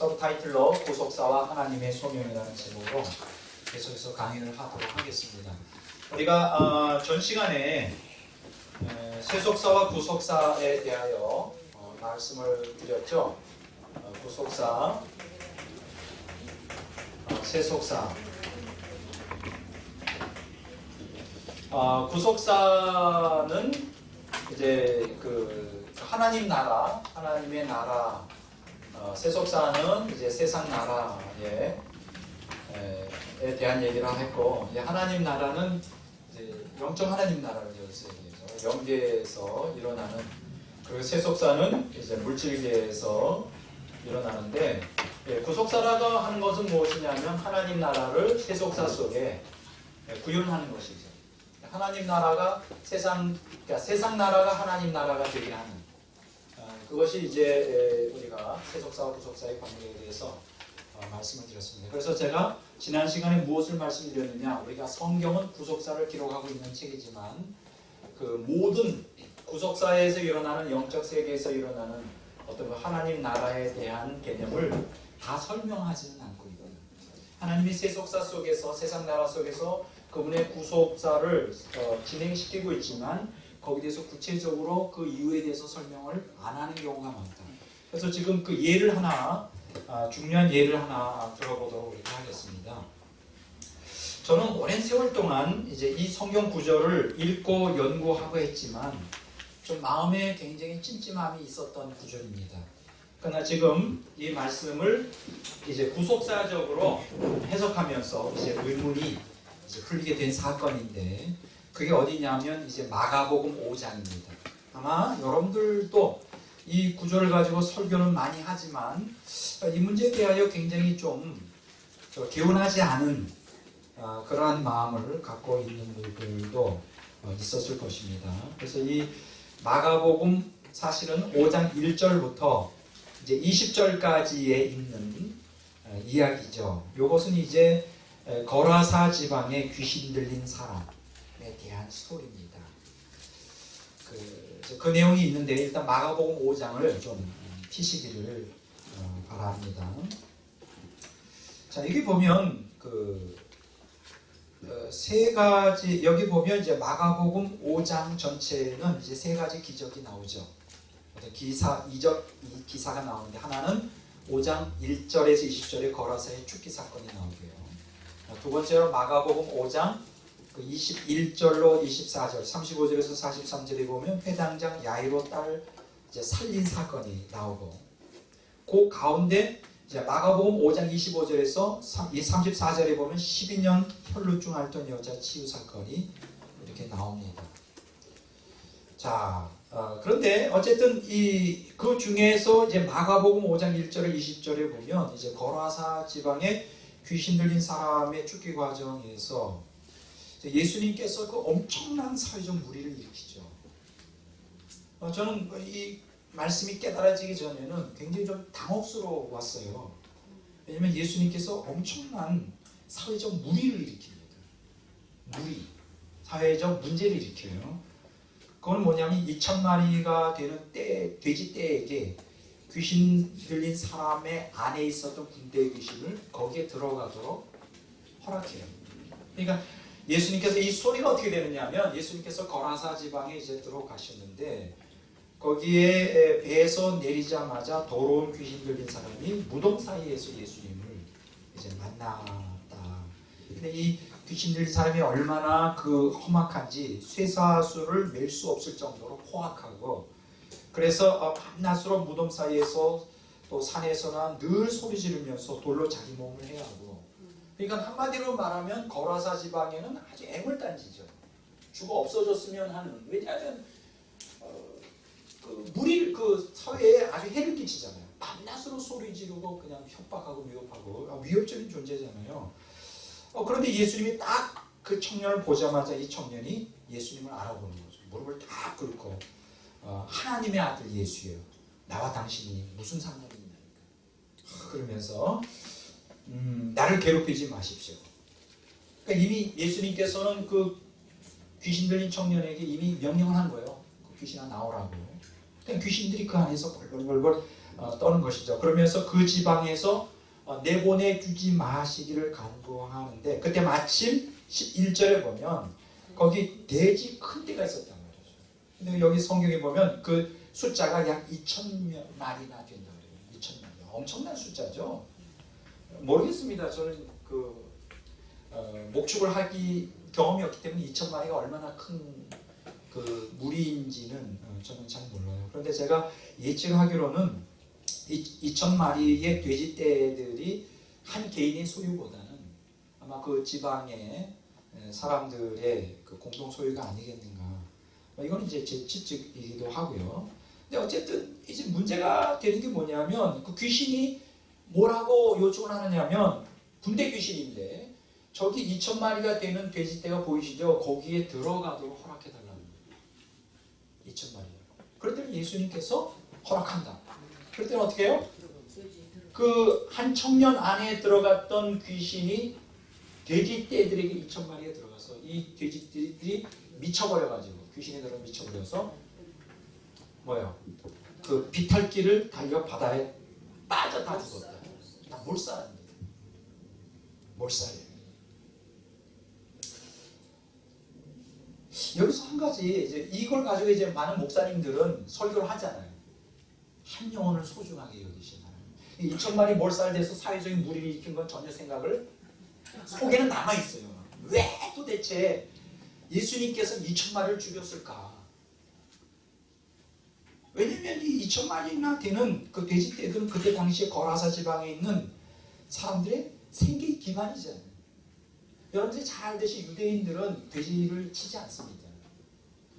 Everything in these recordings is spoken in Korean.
서브타이틀로 구속사와 하나님의 소명이라는 제목으로 계속해서 강의를 하도록 하겠습니다. 우리가 전 시간에 세속사와 구속사에 대하여 말씀을 드렸죠. 구속사, 세속사. 구속사는 이제 그 하나님 나라, 하나님의 나라. 세속사는 이제 세상 나라에 대한 얘기를 했고, 이제 하나님 나라는 이제 영적 하나님 나라를 여기서 얘기해서 영계에서 일어나는, 그리고 세속사는 이제 물질계에서 일어나는데, 구속사라고 하는 것은 무엇이냐면 하나님 나라를 세속사 속에 구현하는 것이죠. 하나님 나라가 그러니까 세상 나라가 하나님 나라가 되게 하는. 그것이 이제 우리가 세속사와 구속사의 관계에 대해서 말씀을 드렸습니다. 그래서 제가 지난 시간에 무엇을 말씀드렸느냐, 우리가 성경은 구속사를 기록하고 있는 책이지만 그 모든 구속사에서 일어나는 영적 세계에서 일어나는 어떤 하나님 나라에 대한 개념을 다 설명하지는 않고 있거든요. 하나님이 세속사 속에서, 세상 나라 속에서 그분의 구속사를 진행시키고 있지만 거기에 대해서 구체적으로 그 이유에 대해서 설명을 안 하는 경우가 많다. 그래서 지금 그 예를 하나, 중요한 예를 하나 들어보도록 이렇게 하겠습니다. 저는 오랜 세월 동안 이제 이 성경 구절을 읽고 연구하고 했지만 좀 마음에 굉장히 찜찜함이 있었던 구절입니다. 그러나 지금 이 말씀을 이제 구속사적으로 해석하면서 이제 의문이 이제 풀리게 된 사건인데, 그게 어디냐면 이제 마가복음 5장입니다. 아마 여러분들도 이 구절을 가지고 설교는 많이 하지만 이 문제에 대하여 굉장히 좀 개운하지 않은 그러한 마음을 갖고 있는 분들도 있었을 것입니다. 그래서 이 마가복음 사실은 5장 1절부터 이제 20절까지에 있는 이야기죠. 이것은 이제 거라사 지방에 귀신 들린 사람에 대한 스토리입니다. 그 내용이 있는데 일단 마가복음 5장을 좀 피시기를 바랍니다. 자, 여기 보면 세 가지, 여기 보면 이제 마가복음 5장 전체는 이제 세 가지 기적이 나오죠. 이 기사가 나오는데, 하나는 5장 1절에서 20절에 거라사의 죽기 사건이 나오고요. 두 번째로 마가복음 5장 21절로 24절, 35절에서 43절에 보면 회당장 야이로 딸 이제 살린 사건이 나오고, 그 가운데 이제 마가복음 5장 25절에서 34절에 보면 12년 혈루증 앓던 여자 치유 사건이 이렇게 나옵니다. 자, 그런데 어쨌든 그 중에서 이제 마가복음 5장 1절에 20절에 보면 이제 거라사 지방에 귀신 들린 사람의 죽기 과정에서 예수님께서 그 엄청난 사회적 무리를 일으키죠. 저는 이 말씀이 깨달아지기 전에는 굉장히 좀 당혹스러웠어요. 왜냐하면 예수님께서 엄청난 사회적 무리를 일으킵니다. 사회적 문제를 일으켜요. 그건 뭐냐면 2,000마리가 되는 돼지 떼에게 귀신 들린 사람의 안에 있었던 군대의 귀신을 거기에 들어가도록 허락해요. 그러니까 예수님께서 이 소리가 어떻게 되느냐 하면, 예수님께서 거라사 지방에 이제 들어가셨는데 거기에 배에서 내리자마자 더러운 귀신 들린 사람이 무덤 사이에서 예수님을 이제 만났다. 근데 이 귀신 들린 사람이 얼마나 그 험악한지 쇠사슬을 맬 수 없을 정도로 포악하고, 그래서 밤낮으로 무덤 사이에서 또 산에서나 늘 소리 지르면서 돌로 자기 몸을 해야 하고, 그러니까 한마디로 말하면 거라사 지방에는 아주 애물단지죠. 죽어 없어졌으면 하는, 왜냐하면 그 사회에 아주 해를 끼치잖아요. 밤낮으로 소리 지르고 그냥 협박하고 위협하고 위협적인 존재잖아요. 그런데 예수님이 딱 그 청년을 보자마자 이 청년이 예수님을 알아보는 거죠. 무릎을 딱 꿇고 하나님의 아들 예수예요. 나와 당신이 무슨 상관이 있나니까. 그러면서 나를 괴롭히지 마십시오. 그러니까 이미 예수님께서는 그 귀신 들린 청년에게 이미 명령을 한 거예요. 그 귀신아 나오라고. 그러니까 귀신들이 그 안에서 벌벌벌 떠는 것이죠. 그러면서 그 지방에서 내보내주지 마시기를 간구하는데, 그때 마침 11절에 보면 거기 돼지 큰 떼가 있었단 말이죠. 근데 여기 성경에 보면 그 숫자가 약 2,000마리나 된다 그래요. 2,000마리. 엄청난 숫자죠. 모르겠습니다. 저는 목축을 하기 경험이 없기 때문에 2,000마리가 얼마나 큰 그 무리인지는 저는 잘 몰라요. 그런데 제가 예측하기로는 2,000마리의 돼지떼들이 한 개인의 소유보다는 아마 그 지방의 사람들의 그 공동 소유가 아니겠는가. 이건 이제 제 추측이기도 하고요. 근데 어쨌든 이제 문제가 되는 게 뭐냐면, 그 귀신이 뭐라고 요청을 하느냐면, 군대 귀신인데 저기 2,000마리가 되는 돼지떼가 보이시죠? 거기에 들어가도록 허락해달라는 거예요. 2,000마리. 그럴 때는 예수님께서 허락한다. 그럴 때는 어떻게 해요? 그 한 청년 안에 들어갔던 귀신이 돼지떼들에게 2,000마리가 들어가서 이 돼지떼들이 미쳐버려가지고, 귀신에 들어 미쳐버려서 뭐예요? 그 비탈길을 달려 바다에 빠져 다 죽었다. 다 몰살합니다. 몰살이에요. 여기서 한 가지, 이제 이걸 가지고 이제 많은 목사님들은 설교를 하잖아요. 한 영혼을 소중하게 여기신 하나님. 2,000마리 몰살돼서 사회적인 무리를 일으킨 건 전혀 생각을, 속에는 남아있어요. 왜 도대체 예수님께서 2,000마리를 죽였을까? 왜냐면 이 2,000마리나 되는 그 돼지떼들은 그때 당시에 거라사 지방에 있는 사람들의 생계 기반이잖아요. 여러분들이 잘 알듯이 유대인들은 돼지를 치지 않습니다.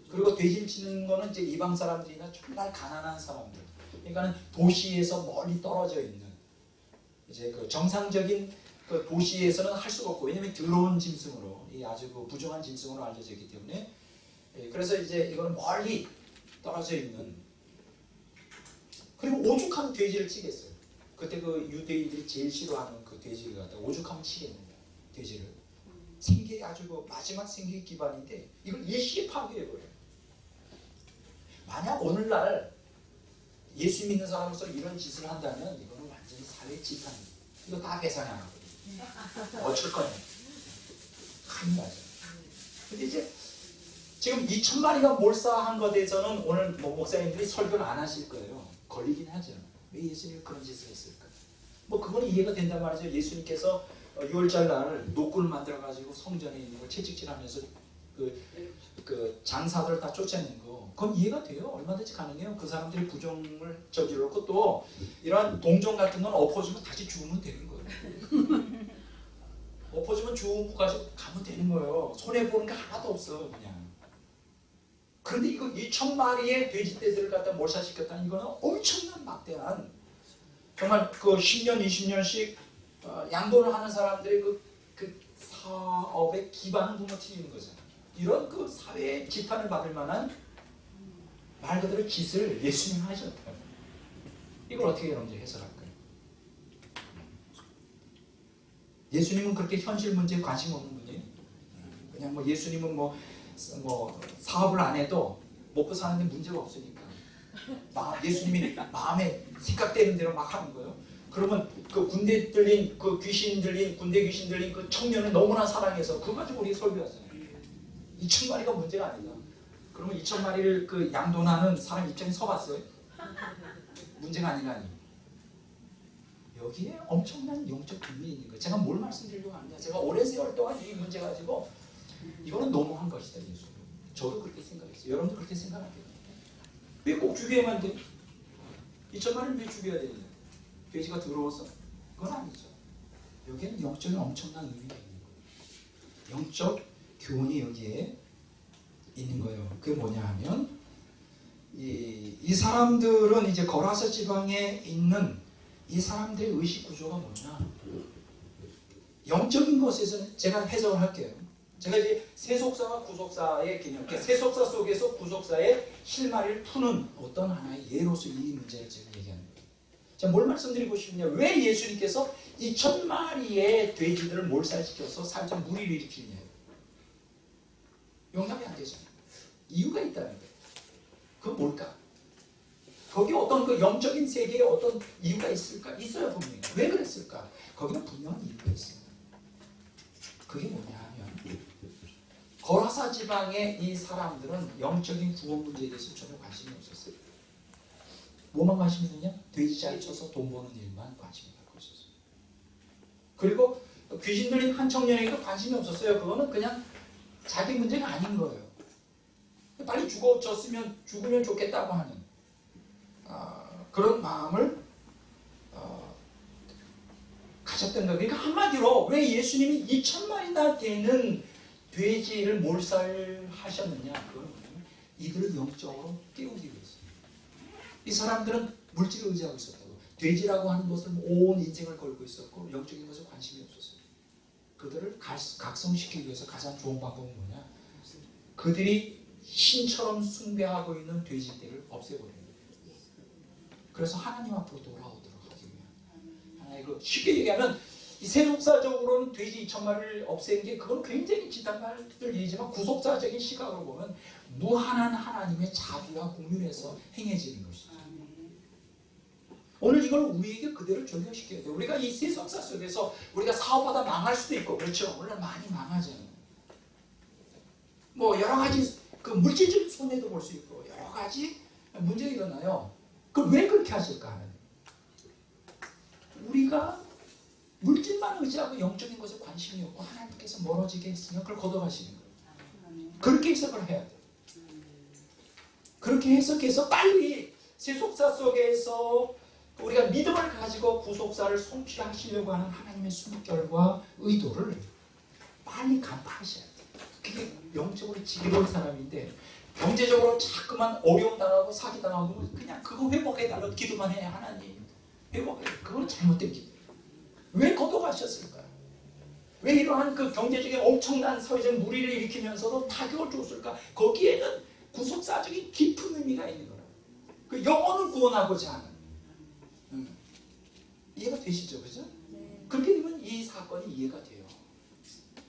그리고 돼지를 치는 거는 이제 이방 사람들이나 정말 가난한 사람들, 그러니까 도시에서 멀리 떨어져 있는, 이제 그 정상적인 그 도시에서는 할 수가 없고, 왜냐면 더러운 짐승으로, 이 아주 그 부정한 짐승으로 알려져 있기 때문에, 그래서 이제 이거는 멀리 떨어져 있는, 그리고 오죽하면 돼지를 치겠어요. 그때 그 유대인들이 제일 싫어하는 그 돼지를 갖다 오죽하면 치겠는가, 돼지를. 생계 아주 그 마지막 생계 기반인데 이걸 일시에 파괴해버려요. 만약 오늘날 예수 믿는 사람으로서 이런 짓을 한다면 이거는 완전히 사회 지탄입니다. 이거 다 배상해 하거든요. 어쩔 거냐. 큰일 나죠. 근데 이제 지금 2,000마리가 몰사한 것에 대해서는 오늘 뭐 목사님들이 설교를 안 하실 거예요. 걸리긴 하죠. 왜 예수님이 그런 짓을 했을까? 뭐 그건 이해가 된단 말이죠. 예수님께서 6월절 날 노끈을 만들어가지고 성전에 있는 걸 채찍질하면서 그 장사들을 다 쫓아낸 거, 그건 이해가 돼요. 얼마든지 가능해요. 그 사람들이 부정을 저지르고 또 이러한 동정 같은 건 엎어주면 다시 죽으면 되는 거예요. 엎어주면 죽고 가지고 가면 되는 거예요. 손해보는 게 하나도 없어 그냥. 그런데 이거 2,000마리의 돼지떼들을 갖다 몰살시켰다는 이거는 엄청난 막대한, 정말 그 10년 20년씩 양도를 하는 사람들의 그 사업의 기반을 무너뜨리는 거잖아요. 이런 그 사회의 지탄을 받을 만한 말 그대로 짓을 예수님 하셨다. 이걸 어떻게 여러분들 해석할까요? 예수님은 그렇게 현실 문제에 관심 없는 분이에요. 그냥 뭐 예수님은 뭐 사업을 안 해도 먹고 사는 데 문제가 없으니까 예수님이 마음에 생각되는 대로 막 하는 거예요. 그러면 그 군대 들린, 그 귀신 들린, 군대 귀신 들린 그 청년을 너무나 사랑해서 그거 가지고 우리 설교하잖아요. 2,000마리가 문제가 아니다. 그러면 2,000마리를 그 양도하는 사람 입장에 서봤어요? 문제가 아니라니. 여기에 엄청난 영적 비밀이 있는 거예요. 제가 뭘 말씀드리려고 합니다. 제가 오랜 세월 동안 이 문제 가지고 이거는 너무한 것이다, 예수. 저도 그렇게 생각했어요. 여러분도 그렇게 생각하세요? 왜 꼭 죽여야만 돼? 2,000마리를 왜 죽여야 되냐? 돼지가 더러워서? 그건 아니죠. 여기에는 영적인 엄청난 의미가 있는 거예요. 영적 교훈이 여기에 있는 거예요. 그게 뭐냐 하면 이 사람들은 이제 거라사 지방에 있는 이 사람들의 의식 구조가 뭐냐? 영적인 것에서는 제가 해석을 할게요. 제가 이제 세속사와 구속사의 개념, 세속사 속에서 구속사의 실마리를 푸는 어떤 하나의 예로서 이 문제를 제가 얘기하는 거예요. 자, 뭘 말씀드리고 싶으냐? 왜 예수님께서 2,000마리의 돼지들을 몰살시켜서 살짝 무리를 일으키느냐? 용납이 안 되잖아요. 이유가 있다는 거예요. 그건 뭘까? 거기 어떤 그 영적인 세계에 어떤 이유가 있을까? 있어요, 분명히. 왜 그랬을까? 거기는 분명한 이유가 있어요. 그게 뭐냐 하면 거라사 지방의 이 사람들은 영적인 구원 문제에 대해서 전혀 관심이 없었어요. 뭐만 관심이 있느냐? 돼지잘 쳐서 돈 버는 일만 관심이 갖고 있었어요. 그리고 귀신 들린 한 청년에게도 관심이 없었어요. 그거는 그냥 자기 문제가 아닌 거예요. 빨리 죽으면 좋겠다고 하는 그런 마음을 가졌던 거예요. 그러니까 한마디로 왜 예수님이 2,000마리나 되는 돼지를 몰살하셨느냐? 그건 뭐냐면 이들을 영적으로 깨우기 위해서. 이 사람들은 물질을 의지하고 있었다고. 돼지라고 하는 것을 온 인생을 걸고 있었고 영적인 것에 관심이 없었어요. 그들을 각성시키기 위해서 가장 좋은 방법은 뭐냐? 그들이 신처럼 숭배하고 있는 돼지들을 없애버리는 거예요. 그래서 하나님 앞으로 돌아오도록 하기 위한. 쉽게 얘기하면 이 세속사적으로는 돼지 2,000마리를 없앤 게 그건 굉장히 지탄할 일이지만 구속사적인 시각으로 보면 무한한 하나님의 자비와 공륜에서 행해지는 것이죠. 오늘 이걸 우리에게 그대로 적용시켜야 돼요. 우리가 이 세속사 속에서 우리가 사업하다 망할 수도 있고 그렇죠. 오늘 많이 망하잖아요. 뭐 여러 가지 그 물질적인 손해도 볼 수 있고 여러 가지 문제가 일어나요. 그럼 왜 그렇게 하실까 하는? 우리가 물질만 의지하고 영적인 것에 관심이 없고 하나님께서 멀어지게 했으면 그걸 걷어가시는 거예요. 그렇게 해석을 해야 돼요. 그렇게 해석해서 빨리 세속사 속에서 우리가 믿음을 가지고 구속사를 성취하시려고 하는 하나님의 숨결과 의도를 빨리 간파하셔야 돼요. 그게 영적으로 지혜로운 사람인데 경제적으로 자꾸만 어려움 당하고 사기 당하고 그냥 그거 회복해달라고 기도만 해. 하나님 회복해. 그건 잘못된 기도. 왜 걷어가셨을까요? 왜 이러한 그 경제적인 엄청난 사회적 무리를 일으키면서도 타격을 줬을까? 거기에는 구속사적인 깊은 의미가 있는 거라고. 그 영혼을 구원하고자 하는. 이해가 되시죠? 그죠? 네. 그렇게 되면 이 사건이 이해가 돼요.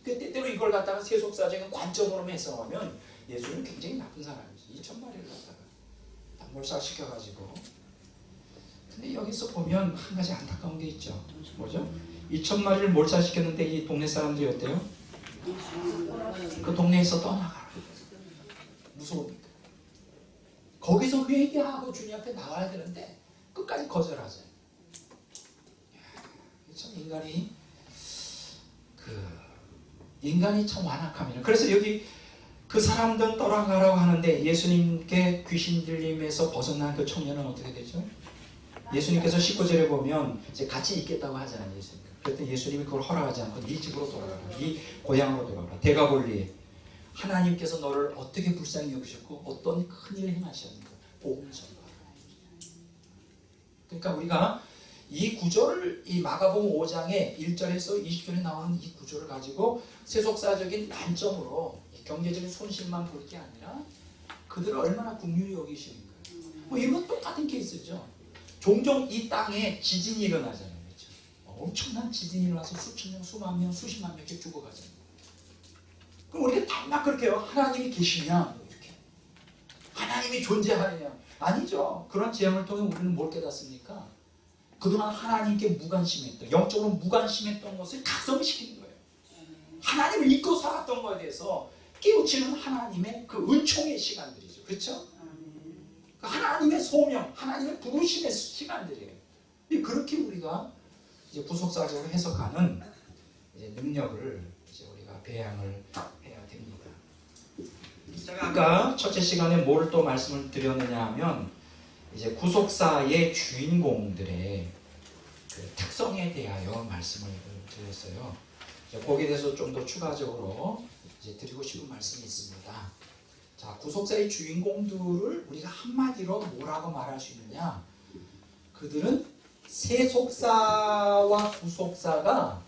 때때로 이걸 갖다가 세속사적인 관점으로 해석하면 예수는 굉장히 나쁜 사람이지. 2,000마리를 갖다가 몰살시켜가지고. 근데 여기서 보면 한 가지 안타까운 게 있죠. 뭐죠? 2,000마리를 몰살시켰는데 이 동네 사람들이 어때요? 그 동네에서 떠나가라. 무서우니까. 거기서 회개하고 주님 앞에 나와야 되는데 끝까지 거절하잖아요. 참 인간이 참 완악합니다. 그래서 여기 그 사람들 떠나가라고 하는데 예수님께 귀신 들림에서 벗어난 그 청년은 어떻게 되죠? 예수님께서 19절에 보면 이제 같이 있겠다고 하잖아요. 예수님. 그랬더니 예수님이 그걸 허락하지 않고 네 집으로 돌아가라. 네 고향으로 돌아가라. 대가볼리에 하나님께서 너를 어떻게 불쌍히 여기셨고 어떤 큰 일을 행하셨는가 복음을 전하라. 그러니까 우리가 이 구절을 이 마가복음 5장의 1절에서 20절에 나오는 이 구절을 가지고 세속사적인 관점으로 경제적인 손실만 볼 게 아니라 그들을 얼마나 긍휼히 여기시는가. 뭐 이건 똑같은 케이스죠. 종종 이 땅에 지진이 일어나잖아요. 그렇죠? 엄청난 지진이 일어나서 수천 명, 수만 명, 수십만 명이 죽어가잖아요. 그럼 우리가 딱 그렇게 해요. 하나님이 계시냐? 이렇게. 하나님이 존재하느냐? 아니죠. 그런 재앙을 통해 우리는 뭘 깨닫습니까? 그동안 하나님께 무관심했던, 영적으로 무관심했던 것을 각성시키는 거예요. 하나님을 잊고 살았던 것에 대해서 깨우치는 하나님의 그 은총의 시간들이죠. 그렇죠? 하나님의 소명, 하나님의 부르심의 시간들이에요. 그렇게 우리가 이제 구속사적으로 해석하는 이제 능력을 이제 우리가 배양을 해야 됩니다. 제가 아까 첫째 시간에 뭘 또 말씀을 드렸느냐 하면 이제 구속사의 주인공들의 그 특성에 대하여 말씀을 드렸어요. 거기에 대해서 좀 더 추가적으로 이제 드리고 싶은 말씀이 있습니다. 자, 구속사의 주인공들을 우리가 한마디로 뭐라고 말할 수 있느냐? 그들은 세속사와 구속사가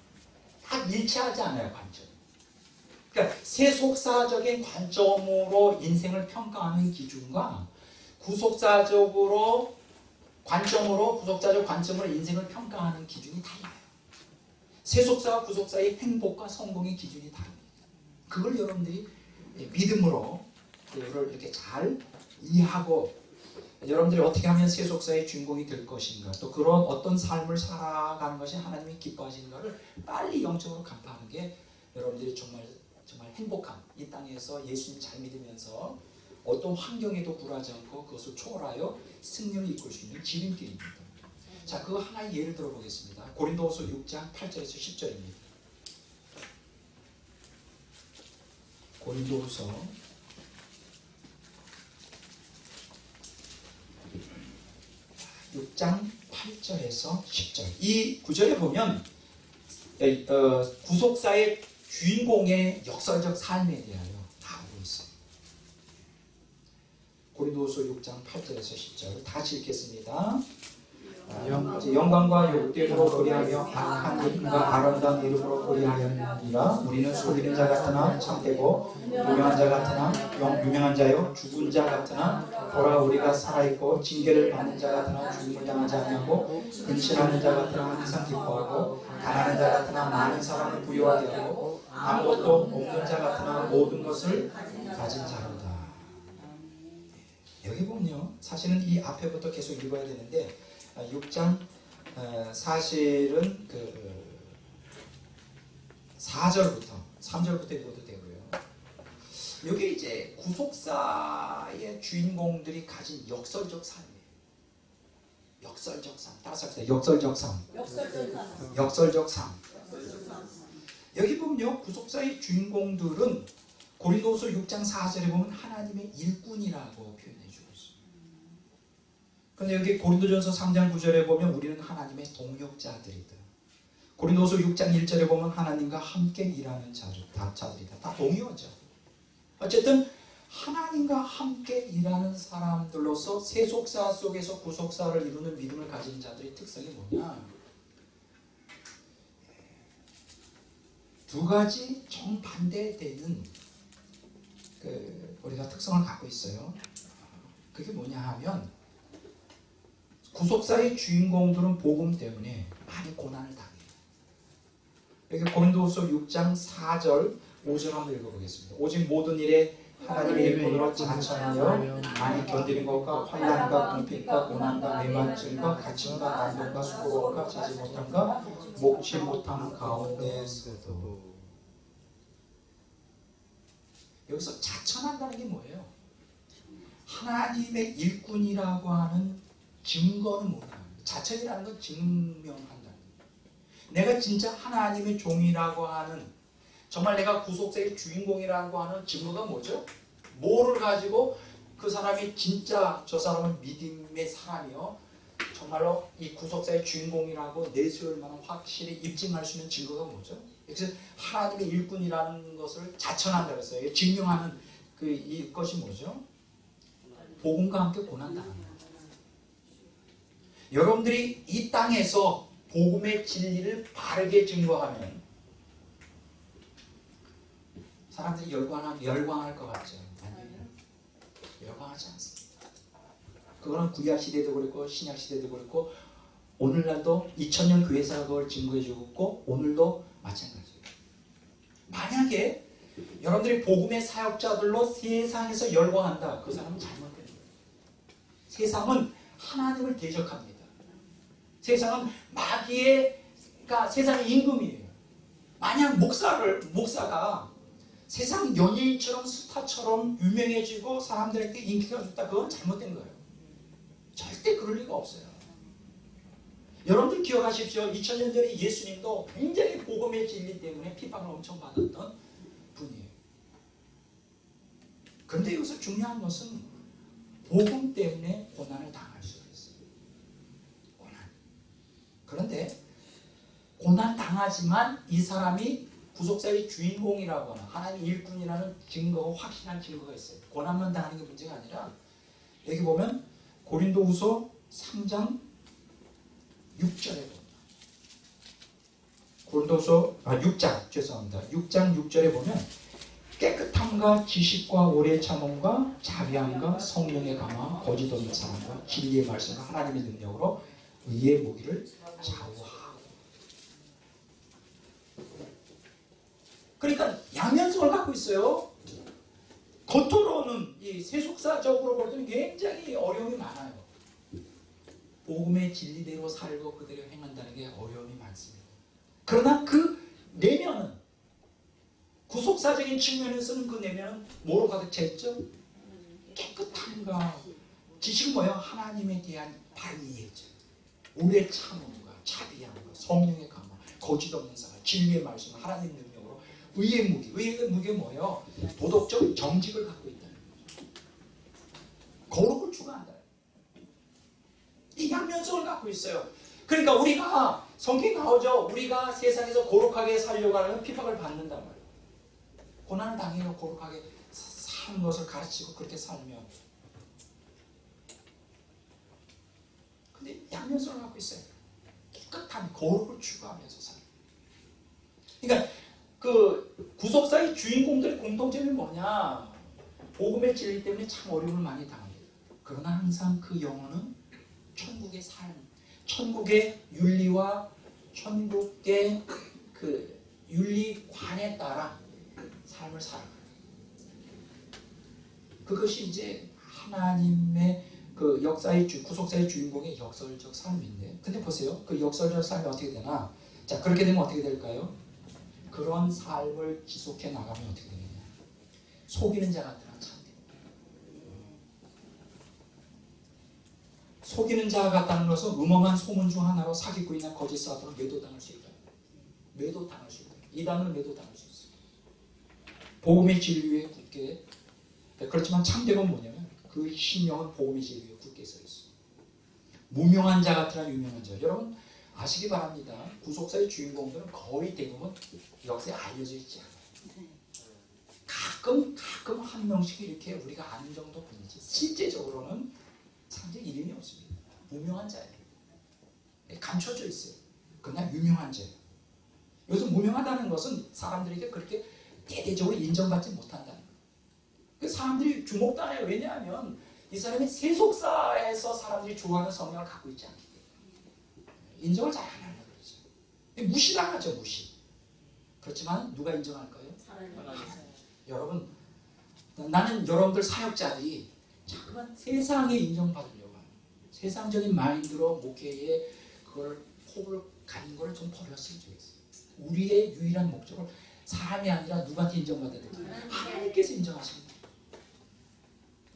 딱 일치하지 않아요, 관점. 그러니까 세속사적인 관점으로 인생을 평가하는 기준과 구속사적 관점으로 인생을 평가하는 기준이 달라요. 세속사와 구속사의 행복과 성공의 기준이 다릅니다. 그걸 여러분들이 믿음으로 그걸 이렇게 잘 이해하고 여러분들이 어떻게 하면 세속사의 주인공이 될 것인가, 또 그런 어떤 삶을 살아가는 것이 하나님이 기뻐하시는가를 빨리 영적으로 간파하는 게 여러분들이 정말 행복한, 이 땅에서 예수님 잘 믿으면서 어떤 환경에도 굴하지 않고 그것을 초월하여 승리를 이끌 수 있는 지름길입니다. 자, 그 하나의 예를 들어보겠습니다. 고린도후서 6장 8절에서 10절입니다. 고린도후서 6장 8절에서 10절. 이 구절에 보면 구속사의 주인공의 역설적 삶에 대하여 나오고 있어요. 고린도후서 6장 8절에서 10절 다시 읽겠습니다. 영광과 욕됨으로 그리하며 악한 이름과 아름다운 이름으로 그리하였느니라. 우리는 속이는 자 같으나 참되고 유명한 자 같으나 유명한 자요 죽은 자 같으나 보라 우리가 살아있고 징계를 받는 자 같으나 죽음을 당하지 아니하고 근실하는 자 같으나 항상 기뻐하고 가난한 자 같으나 많은 사람을 부유하게 하고 아무것도 없는 자 같으나 모든 것을 가진 자로다. 여기 보면요, 사실은 이 앞에부터 계속 읽어야 되는데 6장 사실은 4절부터 3절부터 읽어도 되고요. 여기 이제 구속사의 주인공들이 가진 역설적 삶이에요. 역설적 삶. 따라서 합시다. 역설적 삶. 역설적 삶. 여기 보면요, 구속사의 주인공들은 고린도후서 6장 4절에 보면 하나님의 일꾼이라고 표현해 주고 있습니다. 그런데 여기 고린도전서 3장 9절에 보면 우리는 하나님의 동역자들이다. 고린도서 6장 1절에 보면 하나님과 함께 일하는 자들이다. 다 동요죠. 어쨌든 하나님과 함께 일하는 사람들로서 세속사 속에서 구속사를 이루는 믿음을 가진 자들의 특성이 뭐냐? 두 가지 정반대되는 우리가 특성을 갖고 있어요. 그게 뭐냐 하면 구속사의 주인공들은 복음 때문에 많이 고난을 당해요. 여기 고린도후서 6장 4절 5절 한번 읽어보겠습니다. 오직 모든 일에 하나님의 일꾼으로 자처하여 많이 견디는 것과 환난과 궁핍과 고난과 매맞음과 갇힘과 난동과 수고로움과 자지 못함과 목치 못함 가운데서도. 여기서 자처한다는 게 뭐예요? 하나님의 일꾼이라고 하는 증거는 뭐냐? 자처이라는 건 증명한다는 거예요. 내가 진짜 하나님의 종이라고 하는, 정말 내가 구속사의 주인공이라고 하는 증거가 뭐죠? 뭐를 가지고 그 사람이 진짜 저 사람은 믿음의 사람이요, 정말로 이 구속사의 주인공이라고 내세울 만한 확실히 입증할 수 있는 증거가 뭐죠? 그래서 하나님의 일꾼이라는 것을 자천한다고 했어요. 증명하는 이것이 뭐죠? 복음과 함께 고난당하는 거예요. 여러분들이 이 땅에서 복음의 진리를 바르게 증거하면 사람들이 열광할 것 같죠? 아니요. 열광하지 않습니다. 그거는 구약 시대도 그렇고 신약 시대도 그렇고 오늘날도 2000년 교회사가 그걸 증거해주고 있고 오늘도 마찬가지예요. 만약에 여러분들이 복음의 사역자들로 세상에서 열광한다, 그 사람은 잘못된 거예요. 세상은 하나님을 대적합니다. 세상은 마귀가 세상의 임금이에요. 만약 목사가 세상 연예인처럼 스타처럼 유명해지고 사람들에게 인기가 좋다, 그건 잘못된 거예요. 절대 그럴 리가 없어요. 여러분들 기억하십시오. 2000년 전에 예수님도 굉장히 복음의 진리 때문에 핍박을 엄청 받았던 분이에요. 그런데 여기서 중요한 것은 복음 때문에 고난을 당할 수가 있어요. 고난. 그런데 고난 당하지만 이 사람이 구속사의 주인공이라고 하는 하나님의 일꾼이라는 증거가, 확실한 증거가 있어요. 고난만 당하는 게 문제가 아니라 여기 보면 고린도후서 3장 6절에 보면 고린도후서 6장 6절에 보면 깨끗함과 지식과 오래 참음과 자비함과 성령의 감화 거짓 없는 사랑과 진리의 말씀과 하나님의 능력으로 의의 무기를 좌우하고. 그러니까 양면성을 갖고 있어요. 겉으로는 이 세속사적으로 볼 때는 굉장히 어려움이 많아요. 복음의 진리대로 살고 그대로 행한다는 게 어려움이 많습니다. 그러나 그 내면은, 구속사적인 측면에서는 그 내면은 뭐로 가득 차 있죠? 깨끗함과 지식은 뭐예요? 하나님에 대한 바른 이해죠. 오래 참음과 자비함과 성령의 강화, 거짓 없는 사랑, 진리의 말씀, 하나님 능력으로 의의 무기. 의의 무기가 뭐예요? 도덕적 정직을 갖고 있다는 거죠. 거룩을 추구한다. 이 양면성을 갖고 있어요. 그러니까 우리가 성경에 나오죠. 우리가 세상에서 거룩하게 살려고 하면 핍박을 받는단 말이에요. 고난을 당해요. 거룩하게 사는 것을 가르치고 그렇게 살면. 근데 양면성을 갖고 있어요. 깨끗한 거룩을 추구하면서 살아요. 그러니까 그 구속사의 주인공들의 공통점이 뭐냐? 복음의 진리 때문에 참 어려움을 많이 당합니다. 그러나 항상 그 영혼은 천국의 삶, 천국의 윤리와 천국의 그 윤리관에 따라 삶을 살아가요. 그것이 이제 하나님의 그 역사의 구속사의 주인공의 역설적 삶인데, 근데 보세요. 그 역설적 삶이 어떻게 되나? 자, 그렇게 되면 어떻게 될까요? 그런 삶을 지속해 나가면 어떻게 되느냐? 속이는 자 같으나 참되고. 속이는 자 같다는 것은 음험한 소문 중 하나로 사기꾼이나 거짓 사도로 매도당할 수 있다. 매도당할 수 있다. 이단을 매도당할 수 있어요. 복음의 진리에 굳게. 그렇지만 참되고 뭐냐면 그 신령은 복음의 진리에 굳게 서 있어요. 무명한 자 같으나 유명한 자. 여러분 아시기 바랍니다. 구속사의 주인공들은 거의 대부분 역사에 알려져 있지 않아요. 가끔 한 명씩 이렇게 우리가 아는 정도 뿐이지 실제적으로는 상당히 이름이 없습니다. 무명한 자예요. 감춰져 있어요. 그러나 유명한 자예요. 여기서 무명하다는 것은 사람들에게 그렇게 대대적으로 인정받지 못한다는 거예요. 그 사람들이 주목도 안 해요. 왜냐하면 이 사람이 세속사에서 사람들이 좋아하는 성향을 갖고 있지 않기 때문에 인정을 잘 안 하려고 그러죠. 무시당하죠. 무시. 그렇지만 누가 인정할까요? 여러분, 나는 여러분들 사역자들이 자꾸만 세상에 인정받으려고 하는 세상적인 마인드로 목회에 그걸 호흡을 가는 걸 좀 버렸으면 좋겠어요. 우리의 유일한 목적은 사람이 아니라 누구한테 인정받아야 될까요? 하나님께서 인정하십니다.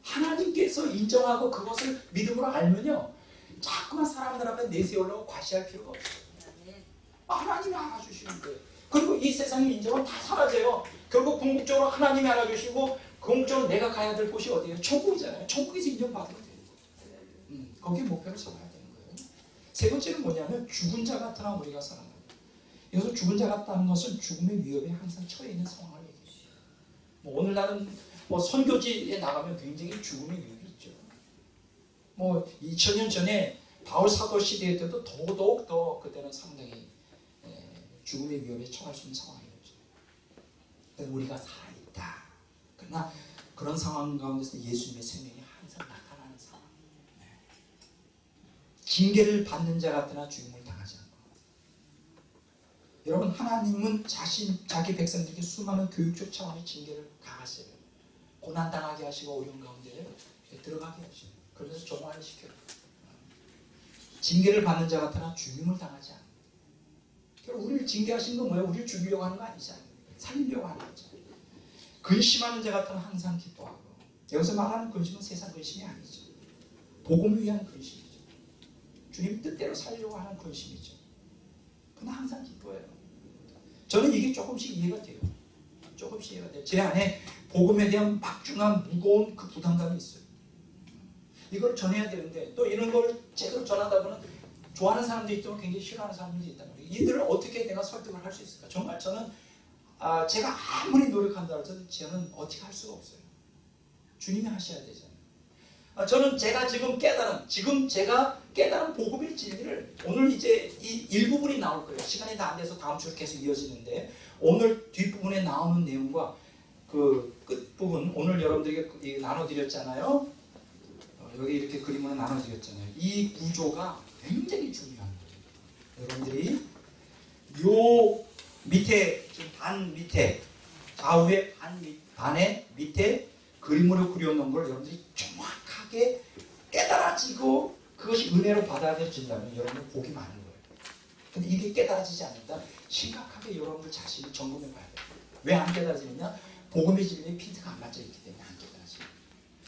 하나님께서 인정하고 그것을 믿음으로 알면요, 자꾸만 사람들 앞에 내세우려고 과시할 필요가 없어요. 하나님이 알아주시는 거예요. 그리고 이 세상의 인정은 다 사라져요. 결국 궁극적으로 하나님이 알아주시고 궁극적으로 내가 가야 될 곳이 어디예요? 천국이잖아요. 천국에서 인정받으면 돼요. 거기에 목표를 잡아야 되는 거예요. 세 번째는 뭐냐면 죽은 자 같으나 우리가 살아나요. 여기서 죽은 자 같다는 것은 죽음의 위협에 항상 처해 있는 상황을 얘기해요. 오늘날은 선교지에 나가면 굉장히 죽음의 위협이 있죠. 2000년 전에 바울 사도 시대 때도 더더욱 더 그때는 상당히 죽음의 위협에 처할 수 있는 상황이었죠. 우리가 살아있다. 그러나 그런 상황 가운데서 예수님의 생명이 항상 나타나는 상황. 징계를 받는 자 같으나 죽음을 당하지 않고. 여러분, 하나님은 자기 백성들에게 수많은 교육적 차원의 징계를 가하세요. 고난당하게 하시고 어려운 가운데 들어가게 하시고, 그러면서 종말을 시켜요. 징계를 받는 자 같으나 죽임을 당하지 않고. 우리를 징계하시는 건 뭐예요? 우리를 죽이려고 하는 거 아니잖아요. 살리려고 하는 거죠. 근심하는 자 같으면 항상 기뻐하고. 여기서 말하는 근심은 세상 근심이 아니죠. 복음을 위한 근심이죠. 주님 뜻대로 살려고 하는 근심이죠. 그러나 항상 기뻐해요. 저는 이게 조금씩 이해가 돼요. 조금씩 이해가 돼요. 제 안에 복음에 대한 막중한 무거운 그 부담감이 있어요. 이걸 전해야 되는데 또 이런 걸 제대로 전하다 보면 좋아하는 사람도 있지만 굉장히 싫어하는 사람도 있단 말이에요. 이들을 어떻게 내가 설득을 할 수 있을까? 정말 저는 제가 아무리 노력한다 해도 저는 어떻게 할 수가 없어요. 주님이 하셔야 되잖아요. 저는 제가 지금 제가 깨달은 복음의 진리를 오늘 이제 이 일부분이 나올 거예요. 시간이 다 안 돼서 다음 주로 계속 이어지는데 오늘 뒷부분에 나오는 내용과 그 끝부분 오늘 여러분들에게 나눠드렸잖아요. 여기 이렇게 그림으로 나눠드렸잖아요. 이 구조가 굉장히 중요한 거예요. 여러분들이 요 밑에 지금 반 밑에 좌우의 반의 밑에 그 그림으로 그려놓은 걸 여러분들이 정확하게 깨달아지고 그것이 은혜로 받아들여진다면 여러분들 복이 많은 거예요. 근데 이게 깨달아지지 않는다. 심각하게 여러분들 자신을 점검해 봐야 돼요. 왜 안 깨달아지느냐? 복음의 진리에 피드가 안 맞아 있기 때문에 안 깨달아져요.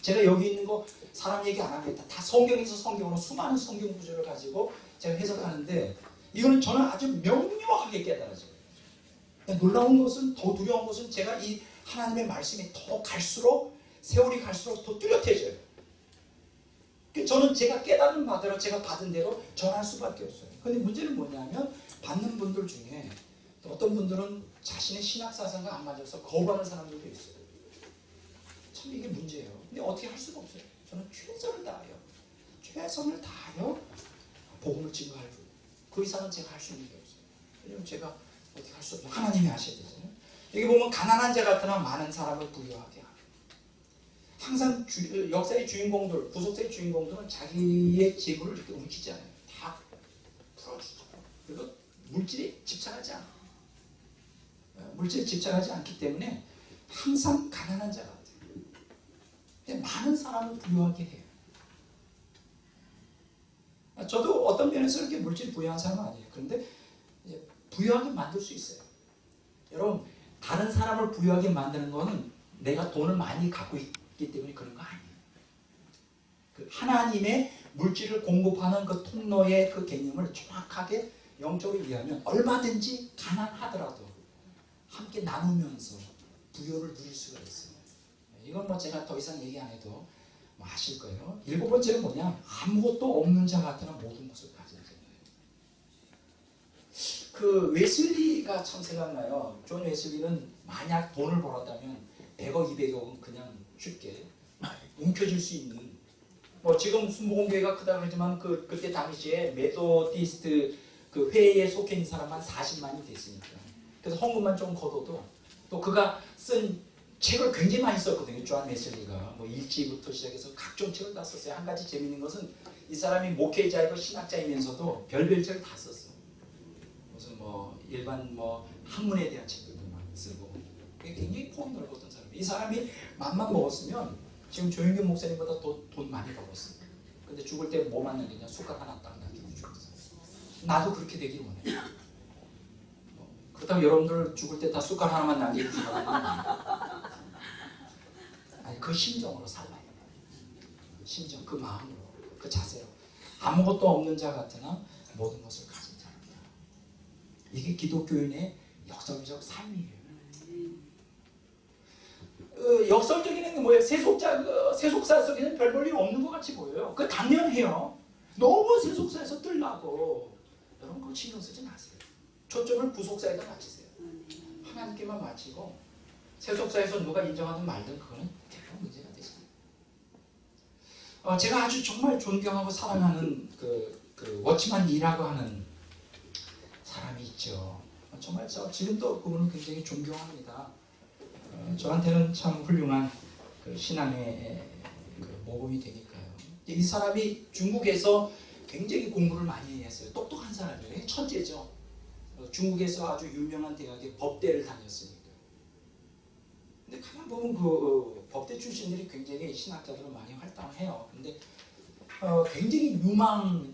제가 여기 있는 거 사람 얘기 안 하겠다. 다 성경에서 성경으로 수많은 성경 구절을 가지고 제가 해석하는데 이거는 저는 아주 명료하게 깨달아져요. 놀라운 것은, 더 두려운 것은 제가 이 하나님의 말씀이 더 갈수록, 세월이 갈수록 더 뚜렷해져요. 저는 제가 깨달은 바대로, 제가 받은 대로 전할 수밖에 없어요. 근데 문제는 뭐냐면 받는 분들 중에 어떤 분들은 자신의 신학사상과 안 맞아서 거부하는 사람들도 있어요. 참 이게 문제예요. 근데 어떻게 할 수가 없어요. 저는 최선을 다하여 복음을 증거할 뿐. 그 이상은 제가 할 수 있는 게 없어요. 왜냐면 제가 어떻게 할 수 없어요. 하나님이 하셔야 되잖아요. 여기 보면 가난한 자 같으나 많은 사람을 부유하게 하고, 항상 역사의 주인공들, 구속사의 주인공들은 자기의 재물을 이렇게 움키지 않아요. 다 풀어주죠. 그리고 물질에 집착하지 않아요. 물질에 집착하지 않기 때문에 항상 가난한 자 같아요. 근데 많은 사람을 부유하게 해요. 저도 어떤 면에서 이렇게 물질 부유한 사람은 아니에요. 그런데 부유하게 만들 수 있어요. 여러분, 다른 사람을 부유하게 만드는 거는 내가 돈을 많이 갖고 있기 때문에 그런 거 아니에요. 그 하나님의 물질을 공급하는 그 통로의 그 개념을 정확하게 영적으로 이해하면 얼마든지 가난하더라도 함께 나누면서 부여를 누릴 수가 있어요. 이건 뭐 제가 더 이상 얘기 안 해도 뭐 아실 거예요. 7번째는 뭐냐? 아무것도 없는 자 같으나 모든 것을 가진 자예요. 그 웨슬리가 참 생각나요. 존 웨슬리는 만약 돈을 벌었다면 100억, 200억은 그냥 쉽게 움켜쥘 수 있는, 뭐 지금 순복음교회가 크다 그러지만 그때 당시에 메소디스트 그 회에 속해 있는 사람만 40만이 됐으니까. 그래서 헌금만 좀 걷어도, 또 그가 쓴 책을 굉장히 많이 썼거든요. 존 웨슬리가 뭐 일지부터 시작해서 각종 책을 다 썼어요. 한 가지 재밌는 것은 이 사람이 목회자이고 신학자이면서도 별별 책을 다 썼어요. 무슨 뭐 일반 뭐 학문에 대한 책들도 많이 쓰고, 굉장히 폭이 넓었던 사람이에요. 이 사람이 맘만 먹었으면 지금 조영균 목사님보다 더 돈 많이 벌었어요. 근데 죽을 때 뭐만 남기냐? 숟가락 하나 딱 남기고 죽었어요. 나도 그렇게 되길 원해요. 그렇다고 여러분들 죽을 때 다 숟가락 하나만 남기고 죽으면 아니, 그 심정으로 살아야 돼요. 심정, 그 마음으로, 그 자세로. 아무것도 없는 자 같으나 모든 것을 가진 자입니다. 이게 기독교인의 역설적 삶이에요. 역설적인 뭐예요? 세속사 속에는 별 볼 일 없는 것 같이 보여요. 그 당연해요. 너무 세속사에서 뜰라고 여러분 그거 신경 쓰지 마세요. 초점을 구속사에다 맞추세요. 하나님께만 맞추고 세속사에서 누가 인정하든 말든 그거는 별로 문제가 되지 않아요. 제가 아주 정말 존경하고 사랑하는 그 워치만 이라고 하는 사람이 있죠. 정말 지금도 그분은 굉장히 존경합니다. 저한테는 참 훌륭한 그 신앙의 그 모범이 되니까요. 이 사람이 중국에서 굉장히 공부를 많이 했어요. 똑똑한 사람이에요. 천재죠. 중국에서 아주 유명한 대학에 법대를 다녔으니까. 근데 가만 보면 그 법대 출신들이 굉장히 신학자들은 많이 활동해요. 근데 굉장히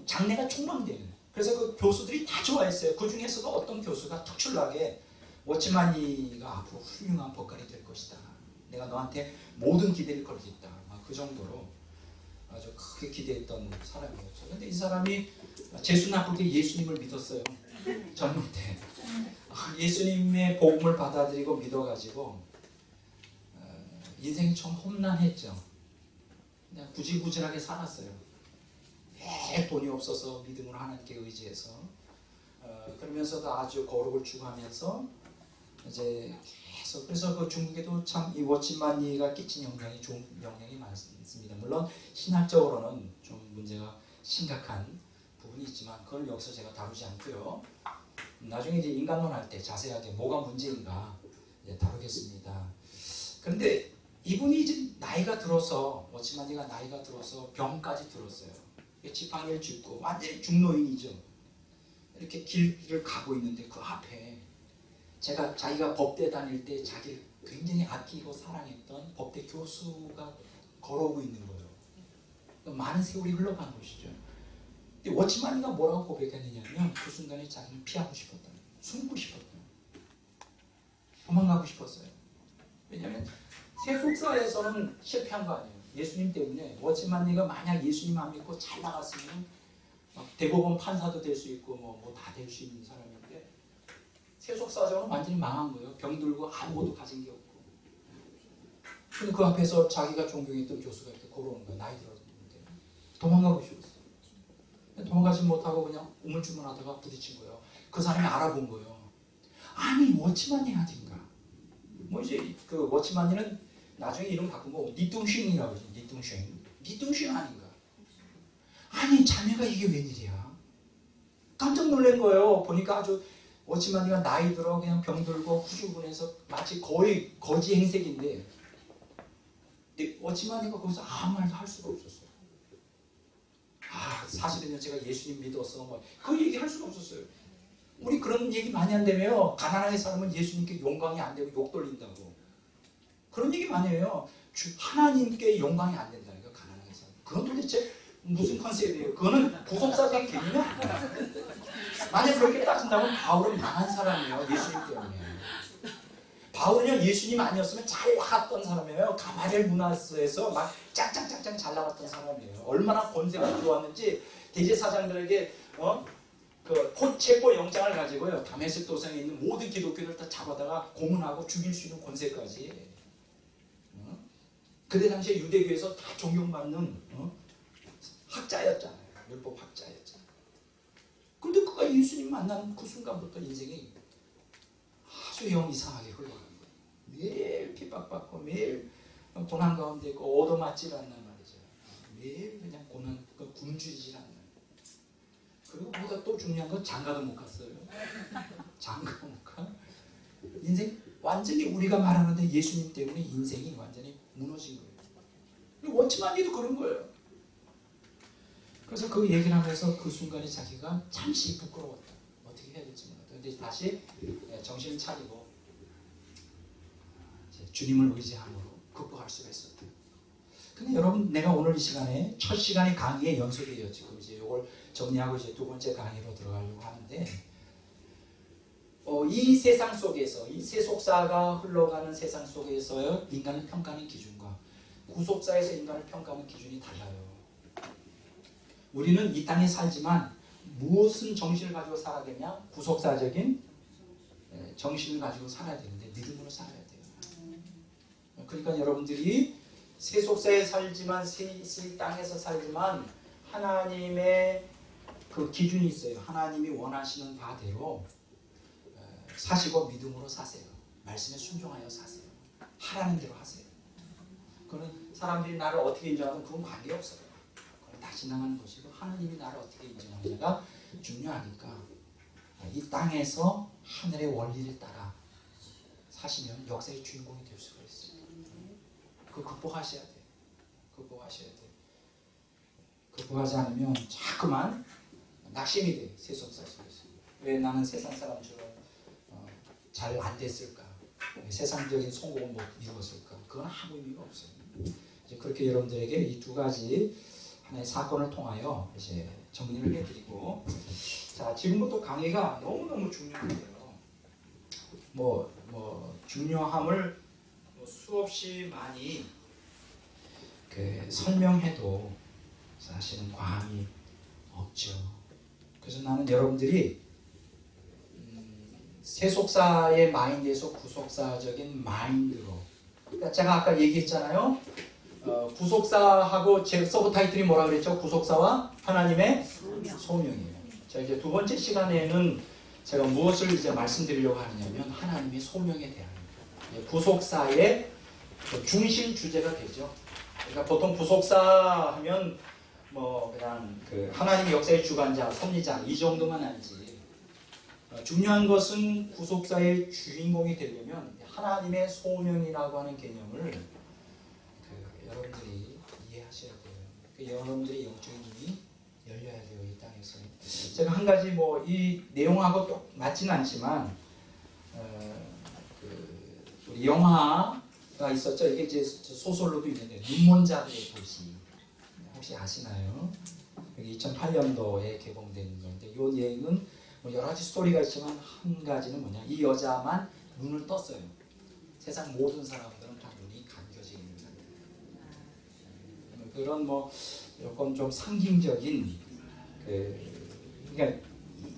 장래가 촉망되는. 그래서 그 교수들이 다 좋아했어요. 그 중에서도 어떤 교수가 특출나게 워치만이가 앞으로 훌륭한 법관이 될 것이다. 내가 너한테 모든 기대를 걸겠다. 그 정도로 아주 크게 기대했던 사람이었죠. 근데 이 사람이 재수 나쁘게 예수님을 믿었어요. 젊을 때. 예수님의 복음을 받아들이고 믿어가지고 인생이 좀 험난했죠. 그냥 구질구질하게 살았어요. 돈이 없어서 믿음으로 하나님께 의지해서 그러면서도 아주 거룩을 추구하면서 이제 계속, 그래서 그 중국에도 참 이 워치만이가 끼친 영향이 좋은 영향이 많습니다. 물론 신학적으로는 좀 문제가 심각한 부분이 있지만 그걸 여기서 제가 다루지 않고요. 나중에 이제 인간론 할 때 자세하게 뭐가 문제인가 다루겠습니다. 그런데 이분이 이제 나이가 들어서, 워치만이가 나이가 들어서 병까지 들었어요. 지팡이를 짚고 완전히 중노인이죠. 이렇게 길을 가고 있는데 그 앞에 자기가 법대 다닐 때 자기를 굉장히 아끼고 사랑했던 법대 교수가 걸어오고 있는 거예요. 많은 세월이 흘러간 것이죠. 근데 워치만이가 뭐라고 고백했느냐면 그 순간에 자기는 피하고 싶었다. 숨고 싶었다. 도망가고 싶었어요. 왜냐하면 세속사에서는 실패한 거 아니에요. 예수님 때문에. 워치만이가 만약 예수님 안 믿고 잘 나갔으면 대법원 판사도 될 수 있고 뭐 다 될 수 있는 사람인데 세속사적으로 완전히 망한 거예요. 병들고 아무것도 가진 게 없고. 근데 그 앞에서 자기가 존경했던 교수가 이렇게 걸어오는 거예요. 나이 들었는데. 도망가고 싶었어요. 도망가지 못하고 그냥 우물쭈물하다가 부딪힌 거예요. 그 사람이 알아본 거예요. 아니 워치만이 아닌가. 뭐 이제 그 워치만이는 나중에 이름 바꾼 거 니뚱쉥이라고 그러죠. 니뚱쉥 아닌가. 아니 자매가 이게 웬일이야. 깜짝 놀란 거예요. 보니까 아주 워치만이가 나이 들어 그냥 병들고 후줄근해서 마치 거의 거지 행색인데 워치만이가 거기서 아무 말도 할 수가 없었어요. 사실은요 제가 예수님 믿었어 뭐 그 얘기 할 수가 없었어요. 우리 그런 얘기 많이 한다며요. 가난하게 살면 예수님께 영광이 안 되고 욕 돌린다고. 그런 얘기 많이 해요. 하나님께 영광이 안 된다니까 가난하게 살면. 그건 도대체 무슨 컨셉이에요? 그거는 구속사적 개념이야. 만약 그렇게 따진다면 바울은 망한 사람이에요. 예수님 때문에. 바울은요 예수님 아니었으면 잘 나갔던 사람이에요. 가마리엘 문화에서 막 짱짱짱짱 잘 나갔던 사람이에요. 얼마나 권세가 들어왔는지 대제사장들에게 그 체포 영장을 가지고요 다메섹 도상에 있는 모든 기독교를 다 잡아다가 고문하고 죽일 수 있는 권세까지. 그때 당시에 유대교에서 다 존경받는 학자였잖아요. 율법 학자였잖아요. 그런데 그가 예수님 만난 그 순간부터 인생이 아주 영 이상하게 흘러가는 거예요. 매일 핍박받고 매일 고난 가운데 있고 얻어맞질 않는 말이죠. 매일 그냥 고난 굶주리질 않는. 그리고 보다 또 중요한 건 장가도 못 갔어요. 장가 못 가. 인생 완전히 우리가 말하는데 예수님 때문에 인생이 완전히 무너진 거예요. 워치만이도 그런 거예요. 그래서 그 얘기를 하면서 그 순간에 자기가 잠시 부끄러웠다. 어떻게 해야 될지 몰랐다. 근데 다시 정신을 차리고 주님을 의지함으로 극복할 수가 있었다. 근데 여러분 내가 오늘 이 시간에 첫 시간의 강의의 연속이에요. 지금 이제 이걸 정리하고 이제 두 번째 강의로 들어가려고 하는데 이 세상 속에서 이 세속사가 흘러가는 세상 속에서 인간을 평가하는 기준과 구속사에서 인간을 평가하는 기준이 달라요. 우리는 이 땅에 살지만 무슨 정신을 가지고 살아야겠냐? 구속사적인 정신을 가지고 살아야 되는데 믿음으로 살아야 돼요. 그러니까 여러분들이 세속사에 살지만 이 땅에서 살지만 하나님의 그 기준이 있어요. 하나님이 원하시는 바대로 사시고 믿음으로 사세요. 말씀에 순종하여 사세요. 하라는 대로 하세요. 그건 사람들이 나를 어떻게 인정하든 그건 관계없어요. 그건 다 지나가는 것이고 하나님이 나를 어떻게 인정하느냐가 중요하니까 이 땅에서 하늘의 원리를 따라 사시면 역사의 주인공이 될 수가 있어요. 그거 극복하셔야 돼요. 극복하셔야 돼요. 극복하지 않으면 자꾸만 낙심이 돼요. 세속사 속에서. 왜 나는 세상 사람처럼 잘 안 됐을까? 세상적인 성공을 못 이루었을까? 그건 아무 의미가 없어요. 이제 그렇게 여러분들에게 이 두 가지 하나의 사건을 통하여 이제 정리를 해드리고, 자 지금부터 강의가 너무너무 중요한데요. 중요함을 수없이 많이 설명해도 사실은 과함이 없죠. 그래서 나는 여러분들이 세속사의 마인드에서 구속사적인 마인드로, 그러니까 제가 아까 얘기했잖아요. 구속사하고 제 서브 타이틀이 뭐라 그랬죠? 구속사와 하나님의 소명이에요. 자 이제 두 번째 시간에는 제가 무엇을 이제 말씀드리려고 하느냐면 하나님의 소명에 대한 구속사의 중심 주제가 되죠. 그러니까 보통 구속사 하면 그냥 하나님 역사의 주관자, 섭리자 이 정도만 알지. 중요한 것은 구속사의 주인공이 되려면 하나님의 소명이라고 하는 개념을 여러분들이 이해하셔야 돼요. 여러분들의 영적인 눈이 열려야 돼요. 이 땅에서. 제가 한 가지 이 내용하고 또 맞지는 않지만 우리 영화가 있었죠. 이게 이제 소설로도 있는데 눈먼자들의 도시 혹시 아시나요? 여기 2008년도에 개봉된 건데 이 얘기는 뭐 여러 가지 스토리가 있지만 한 가지는 뭐냐, 이 여자만 눈을 떴어요. 세상 모든 사람들은 다 눈이 감겨져 있는 상태. 그런 뭐 조금 좀 상징적인 그러니까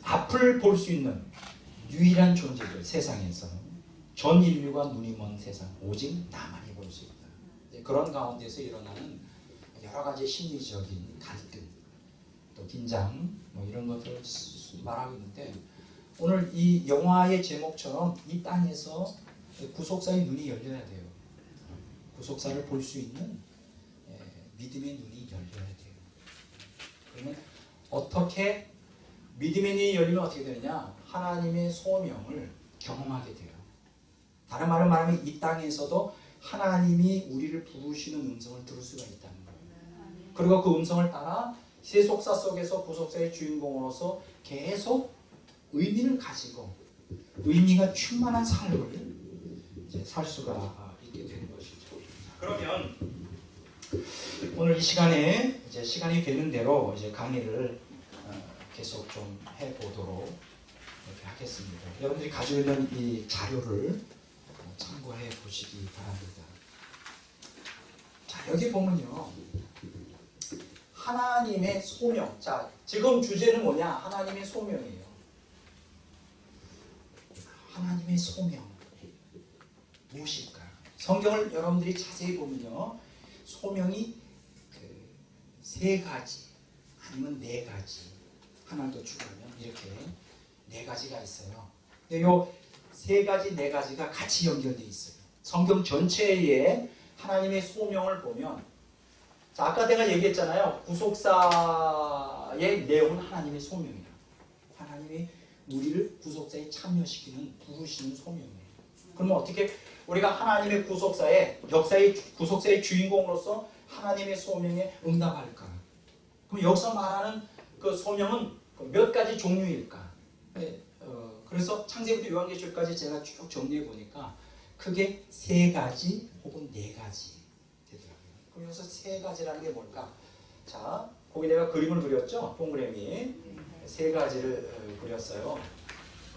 앞을 볼 수 있는 유일한 존재들 세상에서 전 인류가 눈이 먼 세상 오직 나만이 볼 수 있다. 그런 가운데서 일어나는 여러 가지 심리적인 갈등 또 긴장 뭐 이런 것들을 말하고 있는데 오늘 이 영화의 제목처럼 이 땅에서 구속사의 눈이 열려야 돼요. 구속사를 볼 수 있는 믿음의 눈이 열려야 돼요. 그러면 어떻게 믿음의 눈이 열리면 어떻게 되느냐? 하나님의 소명을 경험하게 돼요. 다른 말로 말하면 이 땅에서도 하나님이 우리를 부르시는 음성을 들을 수가 있다는 거예요. 그리고 그 음성을 따라 세속사 속에서 구속사의 주인공으로서 계속 의미를 가지고 의미가 충만한 삶을 이제 살 수가 있게 되는 것이죠. 그러면 오늘 이 시간에 이제 시간이 되는 대로 이제 강의를 계속 좀 해보도록 이렇게 하겠습니다. 여러분들이 가지고 있는 이 자료를 참고해 보시기 바랍니다. 자, 여기 보면요. 하나님의 소명. 자, 지금 주제는 뭐냐? 하나님의 소명이에요. 하나님의 소명. 무엇일까? 성경을 여러분들이 자세히 보면요. 소명이 세 가지 아니면 네 가지 하나 더 추가하면 이렇게 네 가지가 있어요. 근데 요 세 가지 네 가지가 같이 연결되어 있어요. 성경 전체에 하나님의 소명을 보면 자, 아까 내가 얘기했잖아요. 구속사의 내용은 하나님의 소명이에요. 하나님이 우리를 구속사에 참여시키는 부르시는 소명이에요. 그러면 어떻게 우리가 하나님의 구속사의 역사의 구속사의 주인공으로서 하나님의 소명에 응답할까? 그럼 여기서 말하는 그 소명은 몇 가지 종류일까? 그래서 창세기부터 요한계시록까지 제가 쭉 정리해 보니까 크게 세 가지 혹은 네 가지 되더라고요. 그럼 여기서 세 가지라는 게 뭘까? 자, 거기 내가 그림을 그렸죠? 동그라미 세 가지를 그렸어요.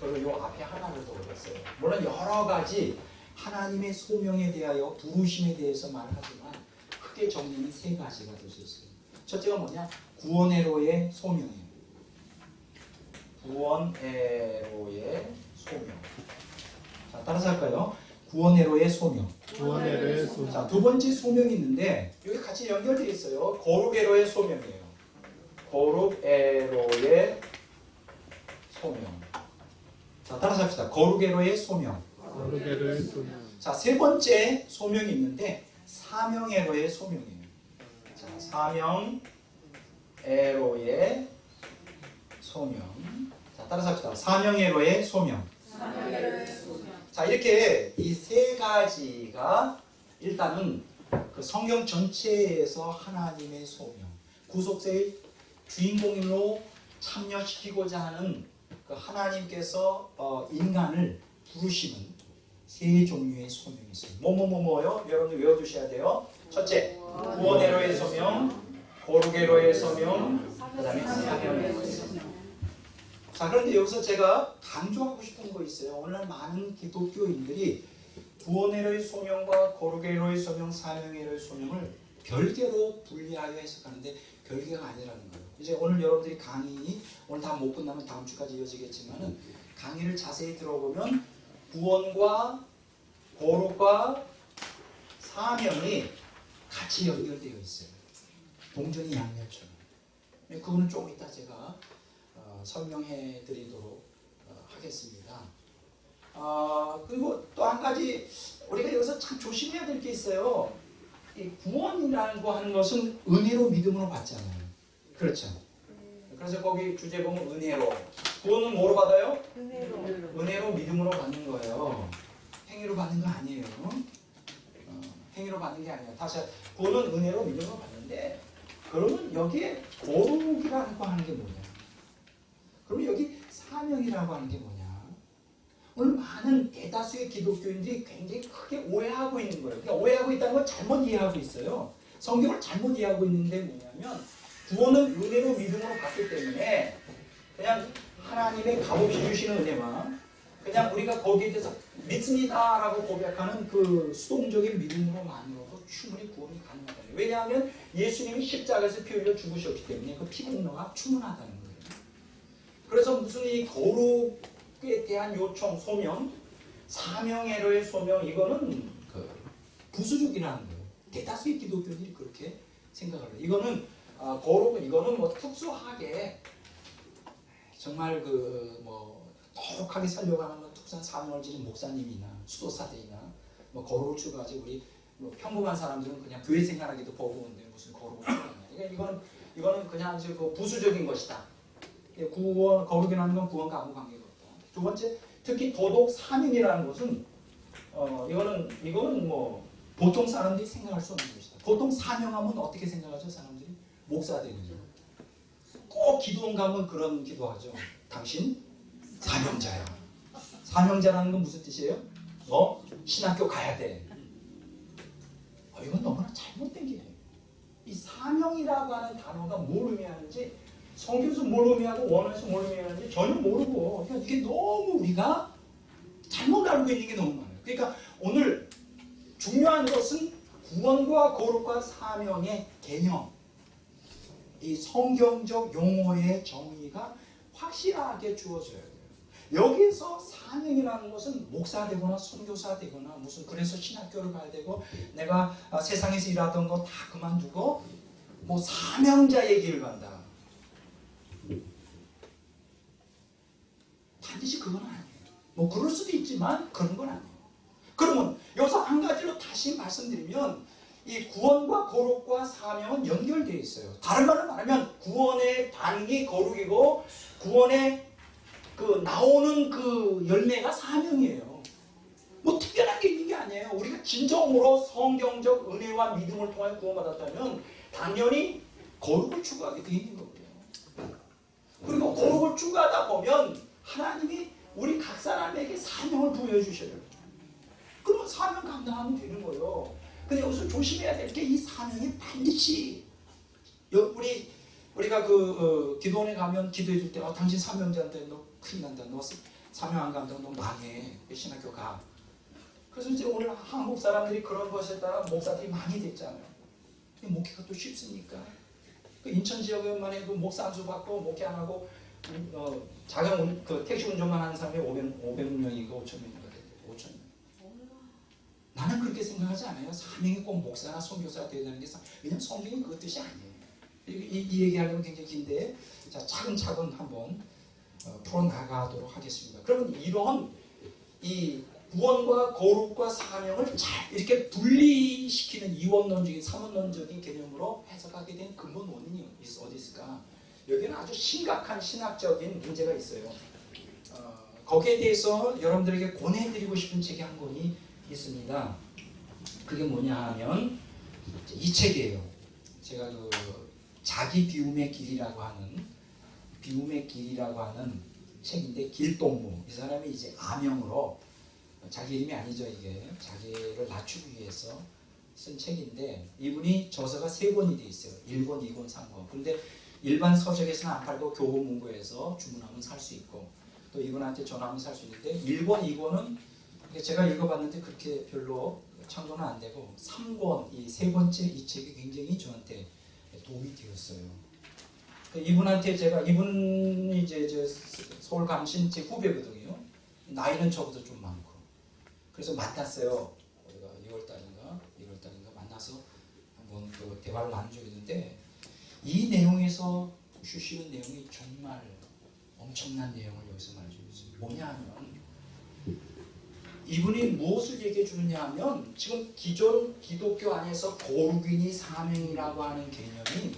그리고 요 앞에 하나를 더 그렸어요. 물론 여러 가지 하나님의 소명에 대하여 부르심에 대해서 말하지만 크게 정리는 세 가지가 될 수 있어요. 첫째가 뭐냐? 구원회로의 소명이에요. 구원회로의 소명. 자, 따라서 할까요? 구원회로의 소명. 구원회로의 소명. 자, 두 번째 소명이 있는데 여기 같이 연결되어 있어요. 거룩회로의 소명이에요. 거룩회로의 소명. 자, 따라서 합시다. 거룩회로의 소명. 거룩회로의 소명. 자, 세 번째 소명이 있는데 사명회로의 소명이에요. 자, 사명회로의 소명. 자, 따라서 합시다. 사명회로의 소명. 자, 이렇게 이 세 가지가 일단은 그 성경 전체에서 하나님의 소명, 구속세의 주인공으로 참여시키고자 하는 그 하나님께서 인간을 부르시는 세 종류의 소명이 있어요. 뭐요? 여러분들 외워두셔야 돼요. 첫째, 구원회로의 소명, 거룩회로의 소명, 그 다음에 사명회로의 소명. 자, 그런데 여기서 제가 강조하고 싶은 거 있어요. 오늘날 많은 기독교인들이 구원회로의 소명과 거룩회로의 소명, 사명회로의 소명을 별개로 분리하여 해석하는데 별개가 아니라는 거예요. 이제 오늘 여러분들이 강의, 오늘 다 못 끝나면 다음 주까지 이어지겠지만은 강의를 자세히 들어보면 구원과 거룩과 사명이 같이 연결되어 있어요. 동전이 양면처럼. 그거는 조금 이따 제가 설명해 드리도록 하겠습니다. 그리고 또 한 가지 우리가 여기서 참 조심해야 될 게 있어요. 이 구원이라고 하는 것은 은혜로 믿음으로 받잖아요. 그렇죠. 그래서 거기 주제 보면 은혜로. 구원은 뭐로 받아요? 은혜로 믿음으로 받는 거예요. 행위로 받는 거 아니에요. 행위로 받는 게 아니에요. 다시 구원은 은혜로 믿음으로 받는데 그러면 여기에 거룩이라고 하는 게 뭐냐? 그러면 여기 사명이라고 하는 게 뭐냐? 오늘 많은 대다수의 기독교인들이 굉장히 크게 오해하고 있는 거예요. 그러니까 오해하고 있다는 걸 잘못 이해하고 있어요. 성경을 잘못 이해하고 있는데 뭐냐면 구원은 은혜로 믿음으로 받기 때문에 그냥 하나님의 값없이 주시는 은혜와 그냥 우리가 거기에 대해서 믿습니다라고 고백하는 그 수동적인 믿음으로만으로도 충분히 구원이 가능하다. 왜냐하면 예수님이 십자가에서 피 흘려 죽으셨기 때문에 그 피 공로가 충분하다는 거예요. 그래서 무슨 이 거룩에 대한 요청, 소명, 사명회로의 소명 이거는 그 부수적이라는 거예요. 대다수의 기독교인들이 그렇게 생각을 해요. 이거는 거룩은 이거는 뭐 특수하게 정말 그 뭐 더욱하게 살려고 하는 특수한 사명을 지닌 목사님이나 수도사들이나 뭐 거룩을 추구하지 우리 뭐 평범한 사람들은 그냥 교회 생활하기도 버거운데 무슨 거룩을 추구하냐. 그러니까 이거는 그냥 아주 그 부수적인 것이다. 구원 거룩이라는 건 구원과 아무 관계가 없다. 두 번째 특히 도덕 사명이라는 것은 이거는 뭐 보통 사람들이 생각할 수 없는 것이다. 보통 사명하면 어떻게 생각하죠 사람들이? 목사 되는 거. 꼭 기도원 가면 그런 기도하죠. 당신 사명자야. 사명자라는 건 무슨 뜻이에요? 너 신학교 가야 돼. 이건 너무나 잘못된 게 이 사명이라고 하는 단어가 뭘 의미하는지 성경에서 뭘 의미하고 원어에서 뭘 의미하는지 전혀 모르고 그러니까 이게 너무 우리가 잘못 알고 있는 게 너무 많아요. 그러니까 오늘 중요한 것은 구원과 거룩과 사명의 개념 이 성경적 용어의 정의가 확실하게 주어져야 돼요. 여기서 사명이라는 것은 목사 되거나 선교사 되거나 무슨 그래서 신학교를 가야 되고 내가 세상에서 일하던 거 다 그만두고 뭐 사명자의 길을 간다. 반드시 그건 아니에요. 뭐 그럴 수도 있지만 그런 건 아니에요. 그러면 여기서 한 가지로 다시 말씀드리면 이 구원과 거룩과 사명은 연결되어 있어요. 다른 말로 말하면 구원의 반응이 거룩이고 구원의 그 나오는 그 열매가 사명이에요. 뭐 특별한 게 있는 게 아니에요. 우리가 진정으로 성경적 은혜와 믿음을 통해 구원받았다면 당연히 거룩을 추구하게 되어 있는 거고요. 그리고 거룩을 추구하다 보면 하나님이 우리 각 사람에게 사명을 부여해 주셔요. 그러면 사명 감당하면 되는 거예요. 근데 여기서 조심해야 될 게 이 사명이 반드시 우리가 기도원에 가면 기도해 줄 때 당신 사명자인데 너 큰일 난다. 너 사명 안 감당 너 망해. 신학교 가. 그래서 이제 오늘 한국 사람들이 그런 것에 따라 목사들이 많이 됐잖아요. 목회가 또 쉽습니까? 그 인천 지역에만 해도 목사 안수 받고 목회 안 하고 작은 택시 운전만 하는 사람이 500명이고 5,000명인가 됐대요. 5,000명. 나는 그렇게 생각하지 않아요. 사명이 꼭 목사나 선교사가 되어야 되는 게 왜냐하면 성경이 그 뜻이 아니에요. 이 얘기하려면 굉장히 긴데 자 차근차근 한번 풀어나가도록 하겠습니다. 그러면 이런 이 구원과 거룩과 사명을 잘 이렇게 분리시키는 이원론적인 삼원론적인 개념으로 해석하게 된 근본 원인이 어디 있을까? 여기는 아주 심각한 신학적인 문제가 있어요. 거기에 대해서 여러분들에게 권해드리고 싶은 책이 한 권이 있습니다. 그게 뭐냐 하면 이 책이에요. 제가 자기 비움의 길이라고 하는 책인데 길동무 이 사람이 이제 아명으로 자기 이름이 아니죠. 이게 자기를 낮추기 위해서 쓴 책인데 이분이 저서가 3권이 돼 있어요. 1권, 2권, 3권. 근데 일반 서적에서는 안 팔고 교보문고에서 주문하면 살 수 있고 또 이분한테 전화하면 살 수 있는데 1권, 2권은 제가 읽어봤는데 그렇게 별로 참고는 안 되고 3권, 이 3번째 이 책이 굉장히 저한테 도움이 되었어요. 이분한테 이분이 이제 서울 감신 제 후배거든요. 나이는 저보다 좀 많고. 그래서 만났어요. 우리가 2월달인가 만나서 한번 대화를 나눈 적이 있는데 이 내용에서 주시는 내용이 정말 엄청난 내용을 여기서 말해주고 있어요. 뭐냐 하면 이분이 무엇을 얘기해 주느냐 하면 지금 기존 기독교 안에서 거룩이니 사명이라고 하는 개념이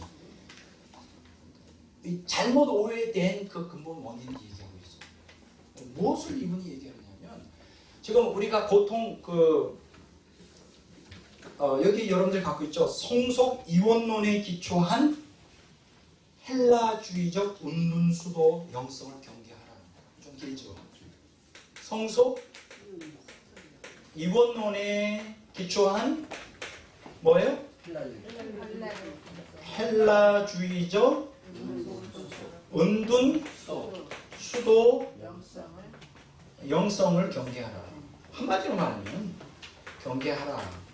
잘못 오해된 그 근본 원인을 얘기하고 있어요. 무엇을 이분이 얘기하냐면 지금 우리가 보통 여기 여러분들 갖고 있죠. 성속 이원론에 기초한 헬라주의적 운문수도 영성을 경계하라. 좀 길죠. 성속 이원론에 기초한 뭐예요? 헬라주의적 은둔 수도 영성을 경계하라. 한마디로 말하면 경계하라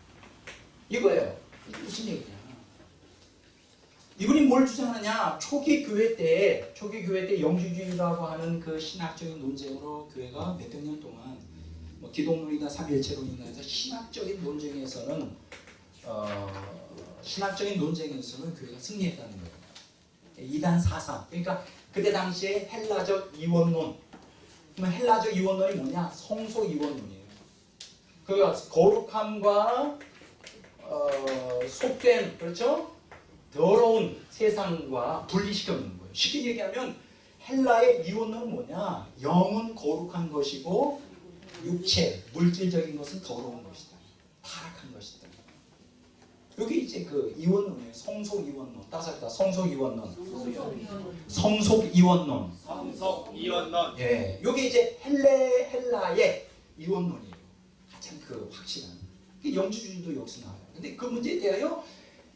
이거예요. 이게 무슨 얘기냐? 이분이 뭘 주장하느냐? 초기 교회 때 영주주의라고 하는 그 신학적인 논쟁으로 교회가 몇백 년 동안 뭐 기독론이나 삼위일체론이나 해서 신학적인 논쟁에서는 교회가 승리했다는 거예요. 이단 사상. 그러니까 그때 당시에 헬라적 이원론. 그러면 헬라적 이원론이 뭐냐? 성속 이원론이에요. 그 거룩함과 속된, 그렇죠? 더러운 세상과 분리시켜 놓는 거예요. 쉽게 얘기하면 헬라의 이원론은 뭐냐? 영은 거룩한 것이고 육체, 물질적인 것은 더러운 것이다. 타락한 것이다. 여기 이제 그 이원론이에요. 성속 이원론. 따라서 성속 이원론. 성속 이원론. 성속 이원론. 예, 여기 이제 헬라의 이원론이에요. 가장 그 확실한. 영주주의도 여기서 나와요. 근데 그 문제에 대하여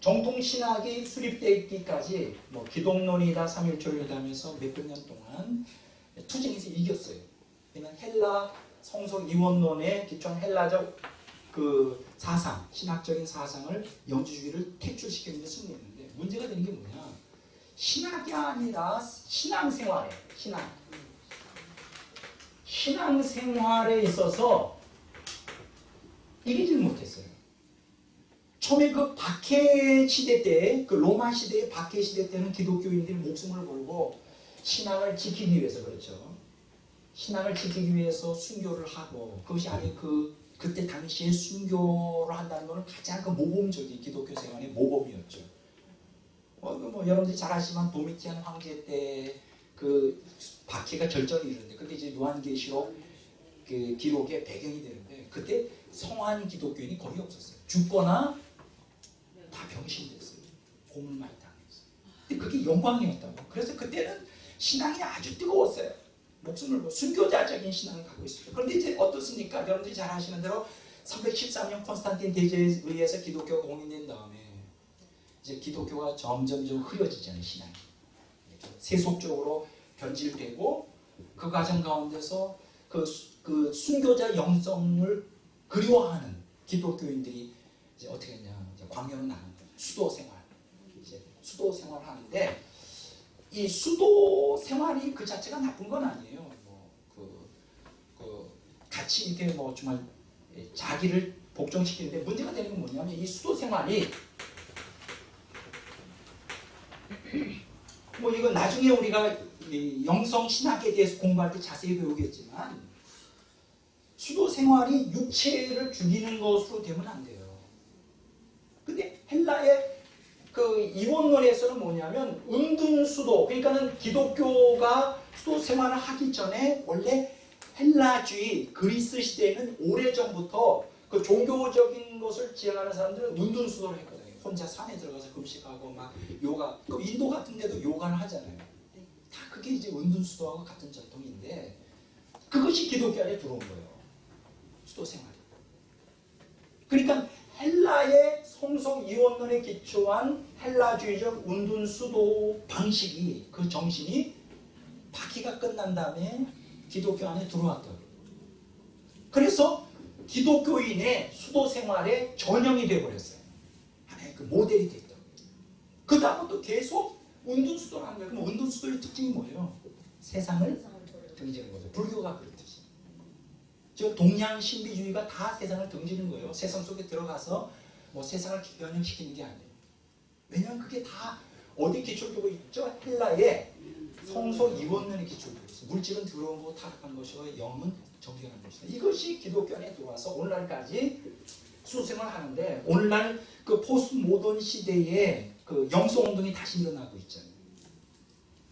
정통 신학이 수립되기까지 뭐 기독론이다 삼일조이다 하면서 몇백 년 동안 투쟁에서 이겼어요. 왜냐면 헬라 성속 이원론에 기초한 헬라적 그 사상, 신학적인 사상을 영주주의를 퇴출시키는 데 승리했는데 문제가 되는 게 뭐냐? 신학이 아니라 신앙생활에 신앙생활에 있어서 이기질 못했어요. 처음에 그 박해 시대 때, 그 로마 시대의 박해 시대 때는 기독교인들이 목숨을 걸고 신앙을 지키기 위해서 그렇죠. 신앙을 지키기 위해서 순교를 하고 그것이 아니 그때 당시에 순교를 한다는 것은 가장 그 모범적인 기독교 생활의 모범이었죠. 뭐 여러분들이 잘 아시지만 도미티안 황제 때 그 박해가 절정을 이루는데 그게 이제 요한계시록 그 기록의 배경이 되는데 그때 성한 기독교인이 거의 없었어요. 죽거나 다 병신됐어요. 고문 많이 당했어요. 근데 그게 영광이었다고. 그래서 그때는 신앙이 아주 뜨거웠어요. 목숨을 걸고 순교자적인 신앙을 갖고 있었죠. 그런데 이제 어떻습니까? 여러분들이 잘 아시는 대로 313년 콘스탄틴 대제에 의해서 기독교가 공인된 다음에 이제 기독교가 점점 좀 흐려지잖아요. 신앙이. 세속적으로 변질되고 그 과정 가운데서 그 순교자 영성을 그리워하는 기독교인들이 이제 어떻게 했냐? 이제 광야로 나가는 거예요. 수도 생활. 이제 수도 생활을 하는데 이 수도 생활이 그 자체가 나쁜 건 아니에요. 같이 이렇게 뭐 정말 자기를 복종시키는데 문제가 되는 건 뭐냐면 이 수도 생활이 뭐 이거 나중에 우리가 이 영성 신학에 대해서 공부할 때 자세히 배우겠지만 수도 생활이 육체를 죽이는 것으로 되면 안 돼요. 근데 헬라의 그 이원론에서는 뭐냐면 은둔 수도, 그러니까는 기독교가 수도 생활을 하기 전에 원래 헬라주의 그리스 시대에는 오래전부터 그 종교적인 것을 지향하는 사람들은 은둔 수도를 했거든요. 혼자 산에 들어가서 금식하고 막 요가, 그 인도 같은 데도 요가를 하잖아요. 다 그게 이제 은둔 수도하고 같은 전통인데 그것이 기독교 안에 들어온 거예요. 수도 생활이. 그러니까 헬라의 성속 이원론에 기초한 헬라주의적 은둔 수도 방식이 그 정신이 박해가 끝난 다음에 기독교 안에 들어왔다고. 그래서 기독교인의 수도 생활의 전형이 되어버렸어요. 하나의 그 모델이 됐다고. 그 다음부터 계속 은둔 수도를 하는 거예요. 그럼 은둔 수도의 특징이 뭐예요? 세상을 등지는 거죠. 불교가 그렇듯이. 저 동양 신비주의가 다 세상을 등지는 거예요. 세상 속에 들어가서 뭐 세상을 변형시키는 게 아니에요. 왜냐하면 그게 다 어디 기초되고 있죠? 헬라의 성속 이원론의 기초되고 있어요. 물질은 들어온 거 타락한 것이고 영은 정결한 것이다. 이것이 기독교 안에 들어와서 오늘날까지 수생을 하는데 오늘날 그 포스트 모던 시대에 그 영성 운동이 다시 일어나고 있잖아요.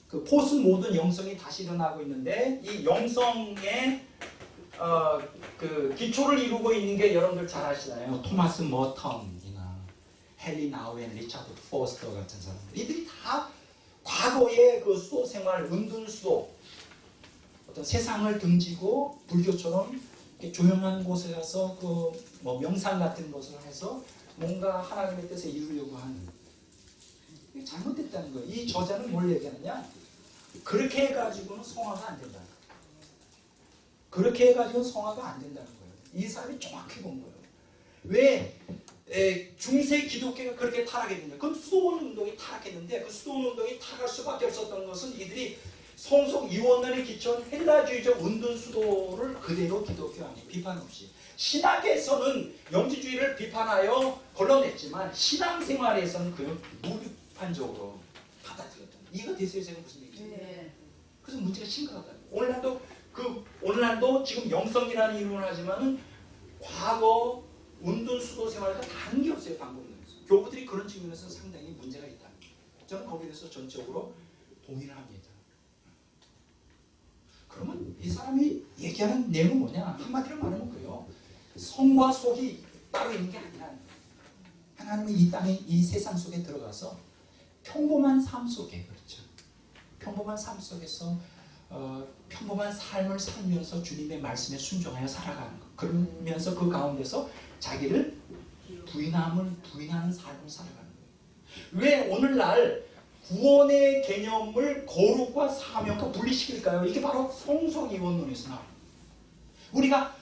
그 포스트 모던 영성이 다시 일어나고 있는데 이 영성의 그 기초를 이루고 있는 게 여러분들 잘 아시잖아요. 토마스 머턴이나 헨리 나우엔, 리차드 포스터 같은 사람들. 이들이 다 과거의 그 수도 생활, 은둔 수도, 어떤 세상을 등지고 불교처럼 이렇게 조용한 곳에 가서 그 뭐 명상 같은 것을 해서 뭔가 하나님의 뜻을 이루려고 하는, 이게 잘못됐다는 거예요. 이 저자는 뭘 얘기하느냐? 그렇게 해가지고는 성화가 안 된다. 그렇게 해가지고는 성화가 안 된다는 거예요. 이 사람이 정확히 본 거예요. 왜 중세 기독교가 그렇게 타락이 됐냐? 그건 수도원 운동이 타락했는데, 그 수도원 운동이 타락할 수밖에 없었던 것은 이들이 성속 이원론에 기초한 헬라주의적 운동 수도를 그대로 기독교 안에 비판 없이, 신학에서는 영지주의를 비판하여 걸러냈지만 신앙생활에서는 그걸 무비판적으로 받아들였다. 이거 대세에 제가 무슨 얘기죠? 그래서 문제가 심각하다. 오늘날도 지금 영성이라는 이름을 하지만은 과거 운동 수도 생활과 다른 게 없어요. 방법론에서. 교부들이 그런 측면에서 상당히 문제가 있다. 저는 거기에 대해서 전적으로 동의를 합니다. 그러면 이 사람이 얘기하는 내용은 뭐냐? 한마디로 말하면 그래요. 성과 속이 따로 있는 게 아니라 하나님은 이 땅에, 이 세상 속에 들어가서 평범한 삶 속에, 그렇죠, 평범한 삶 속에서 평범한 삶을 살면서 주님의 말씀에 순종하여 살아가는 것. 그러면서 그 가운데서 자기를 부인하는 삶을 살아가는 거예요. 왜 오늘날 구원의 개념을 거룩과 사명과 분리시킬까요? 이게 바로 성성이원론에서 나옵니다. 우리가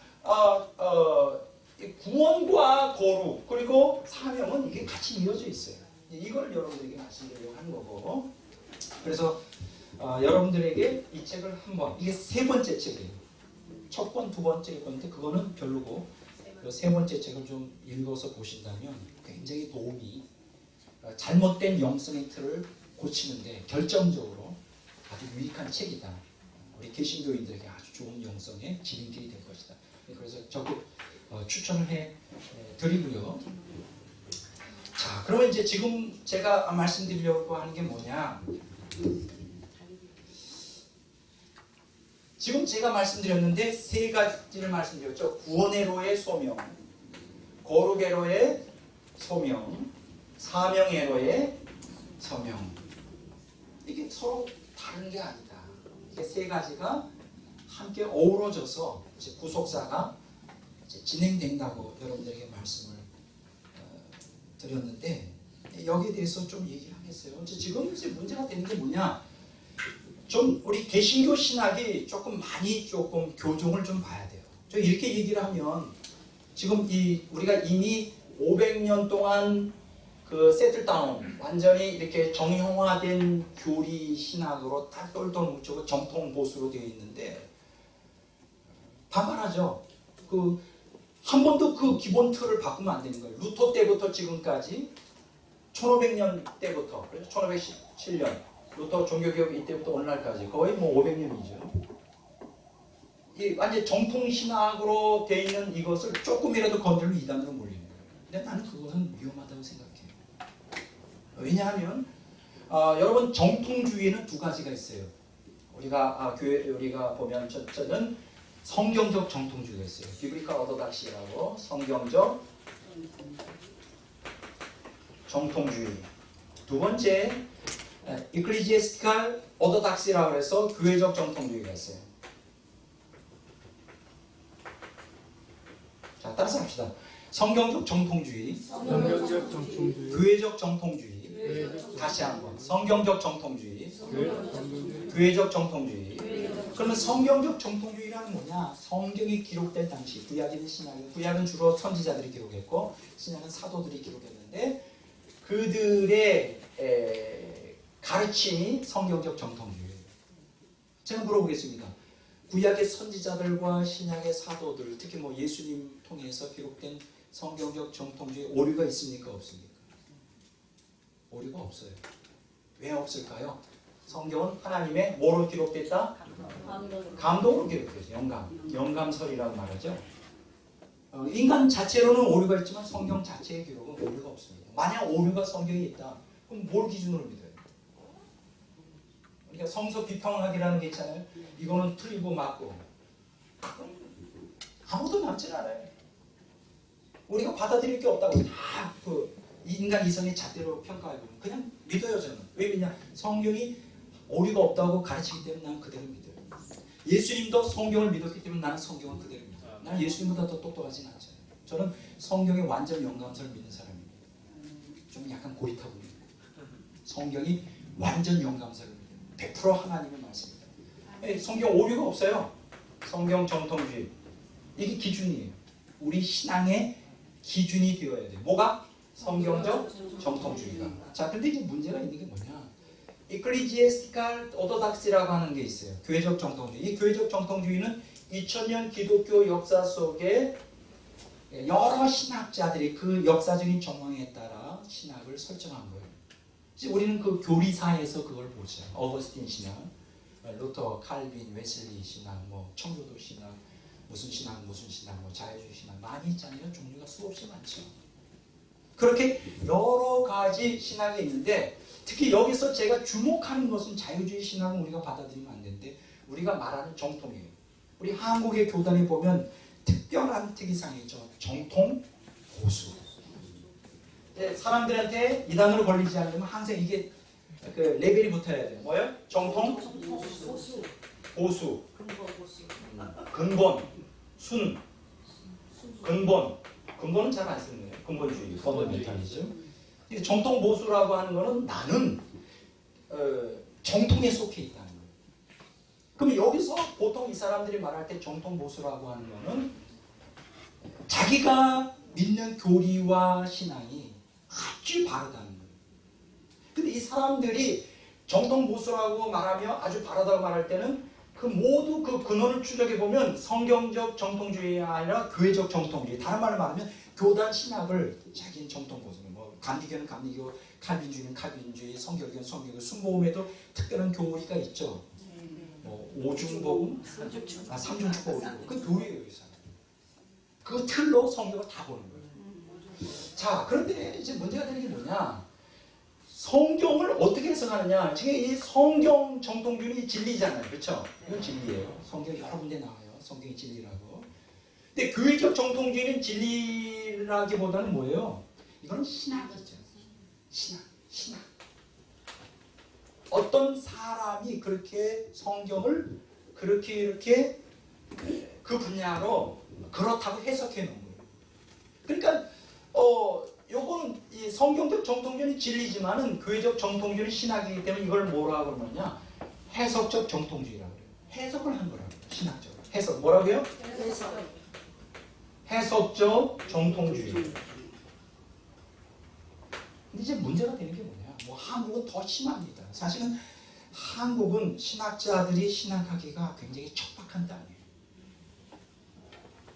구원과 거룩 그리고 사명은 이게 같이 이어져 있어요. 이걸 여러분들에게 말씀드리려고 하는 거고, 그래서 여러분들에게 이 책을 한번, 이게 세 번째 책이에요. 첫 권, 두 번째 건데 그거는 별로고, 세 번째 책을 좀 읽어서 보신다면 굉장히 도움이, 잘못된 영성의 틀을 고치는데 결정적으로 아주 유익한 책이다. 우리 개신교인들에게 아주 좋은 영성의 지름길이 될 것이다. 그래서 적극 추천을 해 드리고요. 자, 그러면 이제 지금 제가 말씀드리려고 하는 게 뭐냐? 지금 제가 말씀드렸는데 세 가지를 말씀드렸죠. 구원회로의 소명, 거룩회로의 소명, 사명회로의 소명. 이게 서로 다른 게 아니다. 이게 세 가지가 함께 어우러져서 이제 구속사가 이제 진행된다고 여러분들에게 말씀을 드렸는데, 여기에 대해서 좀 얘기를 하겠어요. 지금 이제 문제가 되는 게 뭐냐? 좀 우리 개신교 신학이 조금 교종을 좀 봐야 돼요. 저 이렇게 얘기를 하면 지금 우리가 이미 500년 동안 그 세틀다운 완전히 이렇게 정형화된 교리 신학으로 딱 똘똘 뭉치고 정통 보수로 되어 있는데 반발하죠. 한 번도 그 기본 틀을 바꾸면 안 되는 거예요. 루터 때부터 지금까지 1500년 때부터, 그래서 1517년 루터 종교개혁 이때부터 오늘날까지 거의 뭐 500년이죠. 이 완전 정통 신학으로 되어 있는 이것을 조금이라도 건드리면 이단으로 몰리는 거예요. 근데 나는 그것은 위험하다고 생각해요. 왜냐하면 여러분, 정통주의에는 두 가지가 있어요. 우리가 보면 첫째는 성경적 정통주의가 있어요. 비브리컬 오더닥시라고, 성경적 정통주의. 두 번째, 이클리지에스티컬 오더닥시라고 해서 교회적 정통주의가 있어요. 자, 따라서 합시다. 성경적 정통주의, 성경적 정통주의, 교회적 정통주의. 다시 한번. 성경적 정통주의, 교회적 정통주의. 그러면 성경적 정통주의라는 뭐냐? 성경이 기록된 당시, 구약인 신약은, 구약은 주로 선지자들이 기록했고 신약은 사도들이 기록했는데 그들의 가르침이 성경적 정통주의예요. 제가 물어보겠습니다. 구약의 선지자들과 신약의 사도들, 특히 뭐 예수님 통해서 기록된 성경적 정통주의 오류가 있습니까? 없습니까? 오류가 없어요. 왜 없을까요? 성경은 하나님의 뭐로 기록됐다? 감동으로 기록됐죠. 영감설이라고 말하죠. 인간 자체로는 오류가 있지만 성경 자체의 기록은 오류가 없습니다. 만약 오류가 성경에 있다, 그럼 뭘 기준으로 믿어요? 그러니까 성서 비평학이라는 게 있잖아요. 이거는 틀리고 맞고 아무도 남질 않아요. 우리가 받아들일 게 없다고 다 인간 이성의 잣대로 평가하고 그냥 믿어요. 저는 왜 믿냐? 성경이 오류가 없다고 가르치기 때문에 난 그대로 믿어요. 예수님도 성경을 믿었기 때문에 나는 성경을 그대로 믿어요. 나는 예수님보다 더 똑똑하진 않잖아요. 저는 성경에 완전 영감성을 믿는 사람입니다. 좀 약간 고리타 보입니다. 성경이 완전 영감성을 믿어요. 100% 하나님의 말씀입니다. 성경 오류가 없어요. 성경 정통주의. 이게 기준이에요. 우리 신앙의 기준이 되어야 돼요. 뭐가? 성경적 정통주의가. 자, 근데 이제 문제가 있는 게 뭐냐? 이클리지에스티칼 오토닥시라고 하는 게 있어요. 교회적 정통주의. 이 교회적 정통주의는 2000년 기독교 역사 속에 여러 신학자들이 그 역사적인 정황에 따라 신학을 설정한 거예요. 이제 우리는 그 교리사에서 그걸 보죠. 어거스틴 신학, 루터, 칼빈, 웨슬리 신학, 뭐 청교도 신학, 무슨 신학, 뭐 자유주의 신학 많이 있잖아요. 종류가 수없이 많죠. 그렇게 여러 가지 신학이 있는데 특히 여기서 제가 주목하는 것은 자유주의 신학은 우리가 받아들이면 안 되는데 우리가 말하는 정통이에요. 우리 한국의 교단에 보면 특별한 특이사항이 있죠. 정통, 보수. 사람들한테 이단으로 걸리지 않으면 항상 이게 그 레벨이 붙어야 돼요. 뭐예요? 정통, 보수, 근본, 순, 근본은 잘 안 쓰는 거예요. 근본주의, 펀더멘탈리즘. 정통 보수라고 하는 거는 나는 정통에 속해 있다는 거예요. 그럼 여기서 보통 이 사람들이 말할 때 정통 보수라고 하는 거는 자기가 믿는 교리와 신앙이 아주 바르다는 거예요. 근데 이 사람들이 정통 보수라고 말하며 아주 바르다고 말할 때는 그 모두 그 근원을 추적해 보면 성경적 정통주의가 아니라 교회적 정통주의. 다른 말로 말하면 교단 신학을 자기는 정통 보수는 뭐 감리교는 감리교, 칼빈주의는 칼빈주의, 성결교는 성결교, 순복음에도 특별한 교리가 있죠. 뭐 오중복음, 삼중축복, 오중복음. 그 교회예요, 이 사람. 그 틀로 성경을 다 보는 거예요. 자, 그런데 이제 문제가 되는 게 뭐냐? 성경을 어떻게 해석하느냐? 지금 이 성경 정통주의는 진리잖아요. 그렇죠? 이건 진리예요. 성경 여러 군데 나와요. 성경이 진리라고. 근데 교회적 정통주의는 진리라기보다는 뭐예요? 이건 신학이죠. 신학. 어떤 사람이 그렇게 성경을 그렇게 그 분야로 그렇다고 해석해 놓은 거예요. 그러니까 요거는 이 성경적 정통주의는 진리지만은 교회적 정통주의는 신학이기 때문에 이걸 뭐라고 그러느냐? 해석적 정통주의라고 그래요. 해석을 한 거라고 해요. 신학적으로. 해석. 뭐라고요? 해석적 정통주의. 근데 이제 문제가 되는 게 뭐냐? 뭐 한국은 더 심합니다. 사실은 한국은 신학자들이 신학하기가 굉장히 척박한 땅이에요.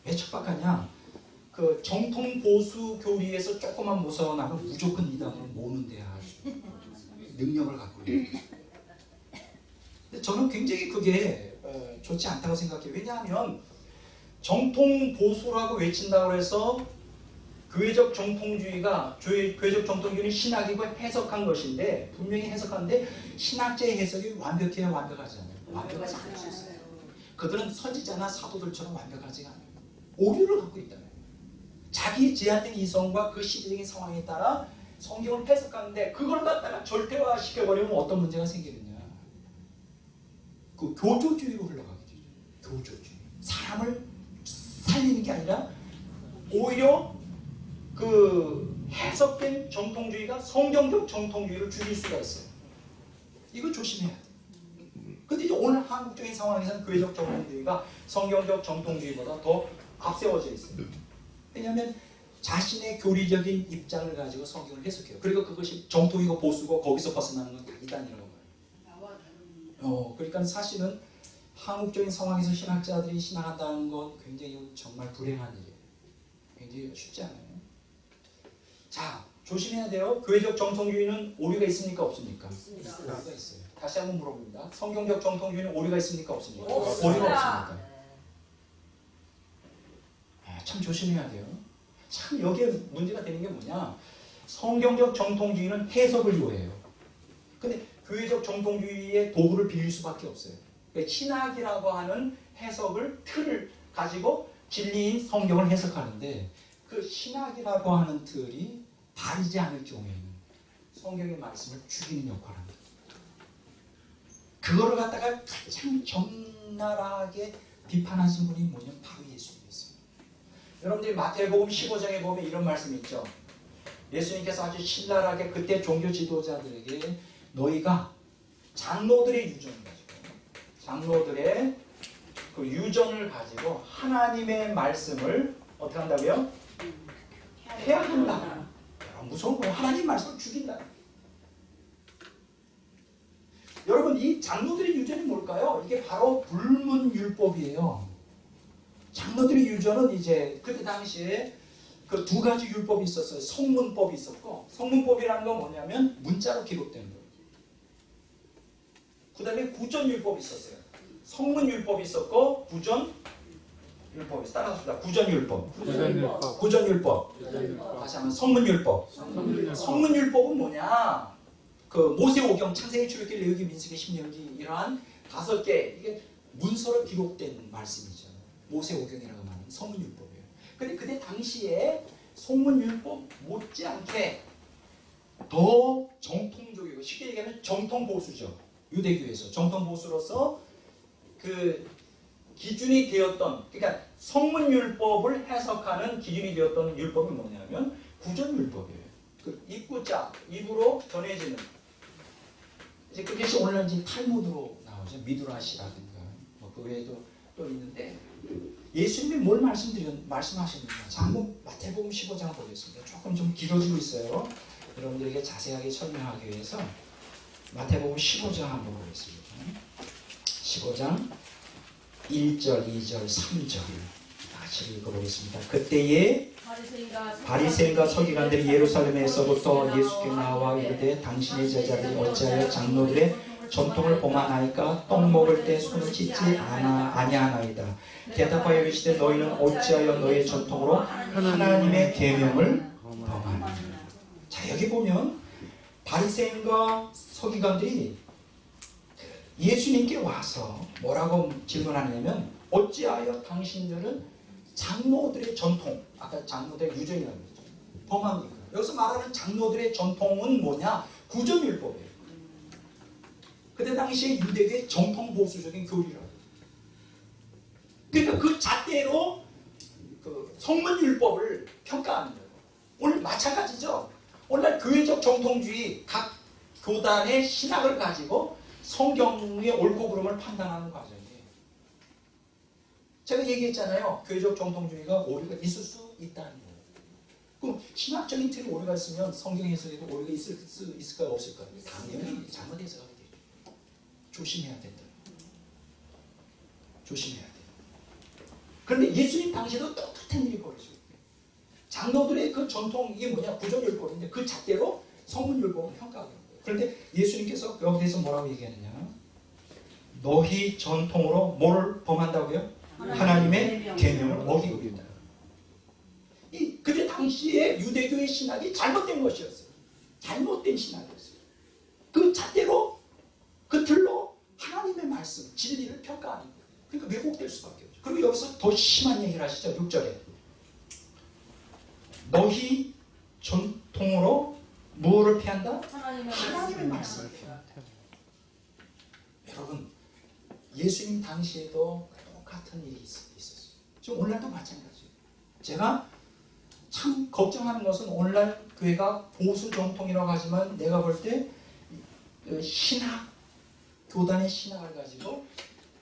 왜 척박하냐? 그 정통 보수 교리에서 조금만 벗어나면 무조건 이단으로 모는 데야 능력을 갖고 있는 거예요. 근데 저는 굉장히 그게 좋지 않다고 생각해요. 왜냐하면 정통 보수라고 외친다고 해서 교회적 정통주의가 교회적 정통주의는 신학이고 해석한 것인데 분명히 해석하는데 신학자의 해석이 완벽해야 완벽하지 않아요. 완벽하지 않을 수 있어요. 그들은 선지자나 사도들처럼 완벽하지 않아요. 오류를 갖고 있다는 거예요. 자기 제한된 이성과 그 시대적인 상황에 따라 성경을 해석하는데 그걸 갖다가 절대화 시켜버리면 어떤 문제가 생기느냐. 그 교조주의로 흘러가게 되죠. 교조주의. 사람을 살리는 게 아니라 오히려 그 해석된 정통주의가 성경적 정통주의를 죽일 수가 있어요. 이거 조심해야 돼. 근데 이제 오늘 한국적인 상황에서는 교회적 정통주의가 성경적 정통주의보다 더 앞세워져 있어요. 왜냐하면 자신의 교리적인 입장을 가지고 성경을 해석해요. 그리고 그것이 정통이고 보수고 거기서 벗어나는 건 다 이단이라고 말해요. 그러니까 사실은 한국적인 상황에서 신학자들이 신앙한다는 건 굉장히 정말 불행한 일이에요. 굉장히 쉽지 않아요. 자, 조심해야 돼요. 교회적 정통주의는 오류가 있습니까? 없습니까? 오류가 있어요. 다시 한번 물어봅니다. 성경적 정통주의는 오류가 있습니까? 없습니까? 오류가 없습니다. 참 조심해야 돼요. 참 여기에 문제가 되는 게 뭐냐? 성경적 정통주의는 해석을 요해요. 근데 교회적 정통주의의 도구를 빌릴 수밖에 없어요. 그러니까 신학이라고 하는 해석을 틀을 가지고 진리인 성경을 해석하는데 그 신학이라고 하는 틀이 바르지 않을 경우에는 성경의 말씀을 죽이는 역할을 합니다. 그거를 갖다가 가장 신랄하게 비판하신 분이 뭐냐면 바로 예수님이었어요. 여러분들이 마태복음 15장에 보면 이런 말씀이 있죠. 예수님께서 아주 신랄하게 그때 종교 지도자들에게 너희가 장로들의 유전을 가지고 장로들의 그 유전을 가지고 하나님의 말씀을 어떻게 한다고요? 해야 된다. 무서운 거예요. 하나님 말씀을 죽인다. 여러분 이 장로들의 유전이 뭘까요? 이게 바로 불문율법이에요. 장로들의 유전은 이제 그때 당시에 그 두 가지 율법이 있었어요. 성문법이 있었고 성문법이라는 건 뭐냐면 문자로 기록된 거예요. 그 다음에 구전율법이 있었어요. 성문율법이 있었고 구전율법이 따라합시다. 구전율법. 구전율법. 다시 한번 성문율법. 성문율법은 뭐냐? 그 모세오경, 창세기, 출애굽기, 레위기, 민수기, 신명기 이러한 5개 이게 문서로 기록된 말씀이죠. 모세오경이라고 하는 성문율법이에요. 근데 그때 당시에 성문율법 못지않게 더 정통적이고 쉽게 얘기하면 정통보수죠. 유대교에서 정통보수로서 그 기준이 되었던 그러니까 성문율법을 해석하는 기준이 되었던 율법이 뭐냐면 구전율법이에요. 그 입구자, 입으로 전해지는 이제 그것이 오늘 이제 탈무드로 나오죠. 미드라시라든가 뭐 그 외에도 또 있는데 예수님이 뭘 말씀하셨느냐. 자, 한번 마태복음 15장 보겠습니다. 조금 좀 길어지고 있어요. 여러분들에게 자세하게 설명하기 위해서 마태복음 15장 한번 보겠습니다. 15장 1절, 2절, 3절 같이 읽어보겠습니다. 그때에 바리새인과 서기관들이 예루살렘에서부터 예수께 나와 이르되 당신의 제자들이 어찌하여 장로들의 전통을 범하나이까 떡 먹을 때 손을 씻지 아니하나이다. 대답하여 이르시되 너희는 어찌하여 너희의 전통으로 하나님의 계명을 범하느냐. 자, 여기 보면 바리새인과 서기관들이 예수님께 와서 뭐라고 질문하냐면 어찌하여 당신들은 장로들의 전통, 아까 장로들의 유전이라고 했죠. 범합니까? 여기서 말하는 장로들의 전통은 뭐냐? 구전율법이에요. 그때 당시에 유대교의 정통보수적인 교리라고. 그러니까 그 잣대로 그 성문율법을 평가하는 거예요. 오늘 마찬가지죠. 오늘날 교회적 정통주의 각 교단의 신학을 가지고 성경의 옳고 그름을 판단하는 과정이에요. 제가 얘기했잖아요. 교회적 정통주의가 오류가 있을 수 있다는 거예요. 그럼 신학적인 틀이 오류가 있으면 성경 해석에도 오류가 있을까요? 없을까요? 당연히 잘못 해석하게 되죠. 조심해야 된다. 조심해야 돼요. 그런데 예수님 당시에도 똑같은 일이 벌어지고 있어요. 장로들의 그 전통이 뭐냐? 구전율법인데 그 잣대로 성문율법을 평가하는 거예요. 그런데 예수님께서 여기서 뭐라고 얘기하느냐? 너희 전통으로 뭘 범한다고요? 하나님의 계명을 어기고 있다. 그때 당시에 유대교의 신학이 잘못된 것이었어요. 잘못된 신학이었어요. 그 잣대로 그 틀로 하나님의 말씀, 진리를 평가하는 거예요. 그러니까 왜곡될 수밖에 없죠. 그리고 여기서 더 심한 얘기를 하시죠. 6절에 너희 전통으로 무엇을 피한다? 하나님의 말씀을 피한다. 여러분 예수님 당시에도 똑같은 일이 있었어요. 지금 오늘날도 마찬가지예요. 제가 참 걱정하는 것은 오늘날 교회가 보수 정통이라고 하지만 내가 볼 때 신학, 교단의 신학을 가지고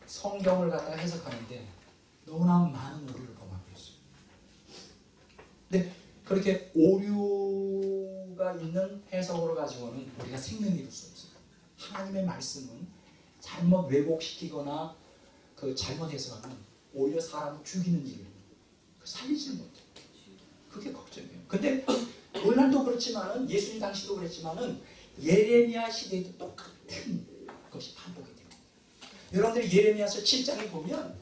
성경을 갖다가 해석하는데 너무나 많은 오류를 범하고 있어요. 근데 그렇게 오류가 있는 해석으로 가지고는 우리가 생명을 이룰 수 없어요. 하나님의 말씀은 잘못 왜곡시키거나 그 잘못 해석하면 오히려 사람을 죽이는 일을 살리지를 못해요. 그게 걱정이에요. 근데 오늘날도 그렇지만은 예수님 당시도 그랬지만은 예레미야 시대에도 똑같은 것이 반복이 됩니다. 여러분들이 예레미야서 7장에 보면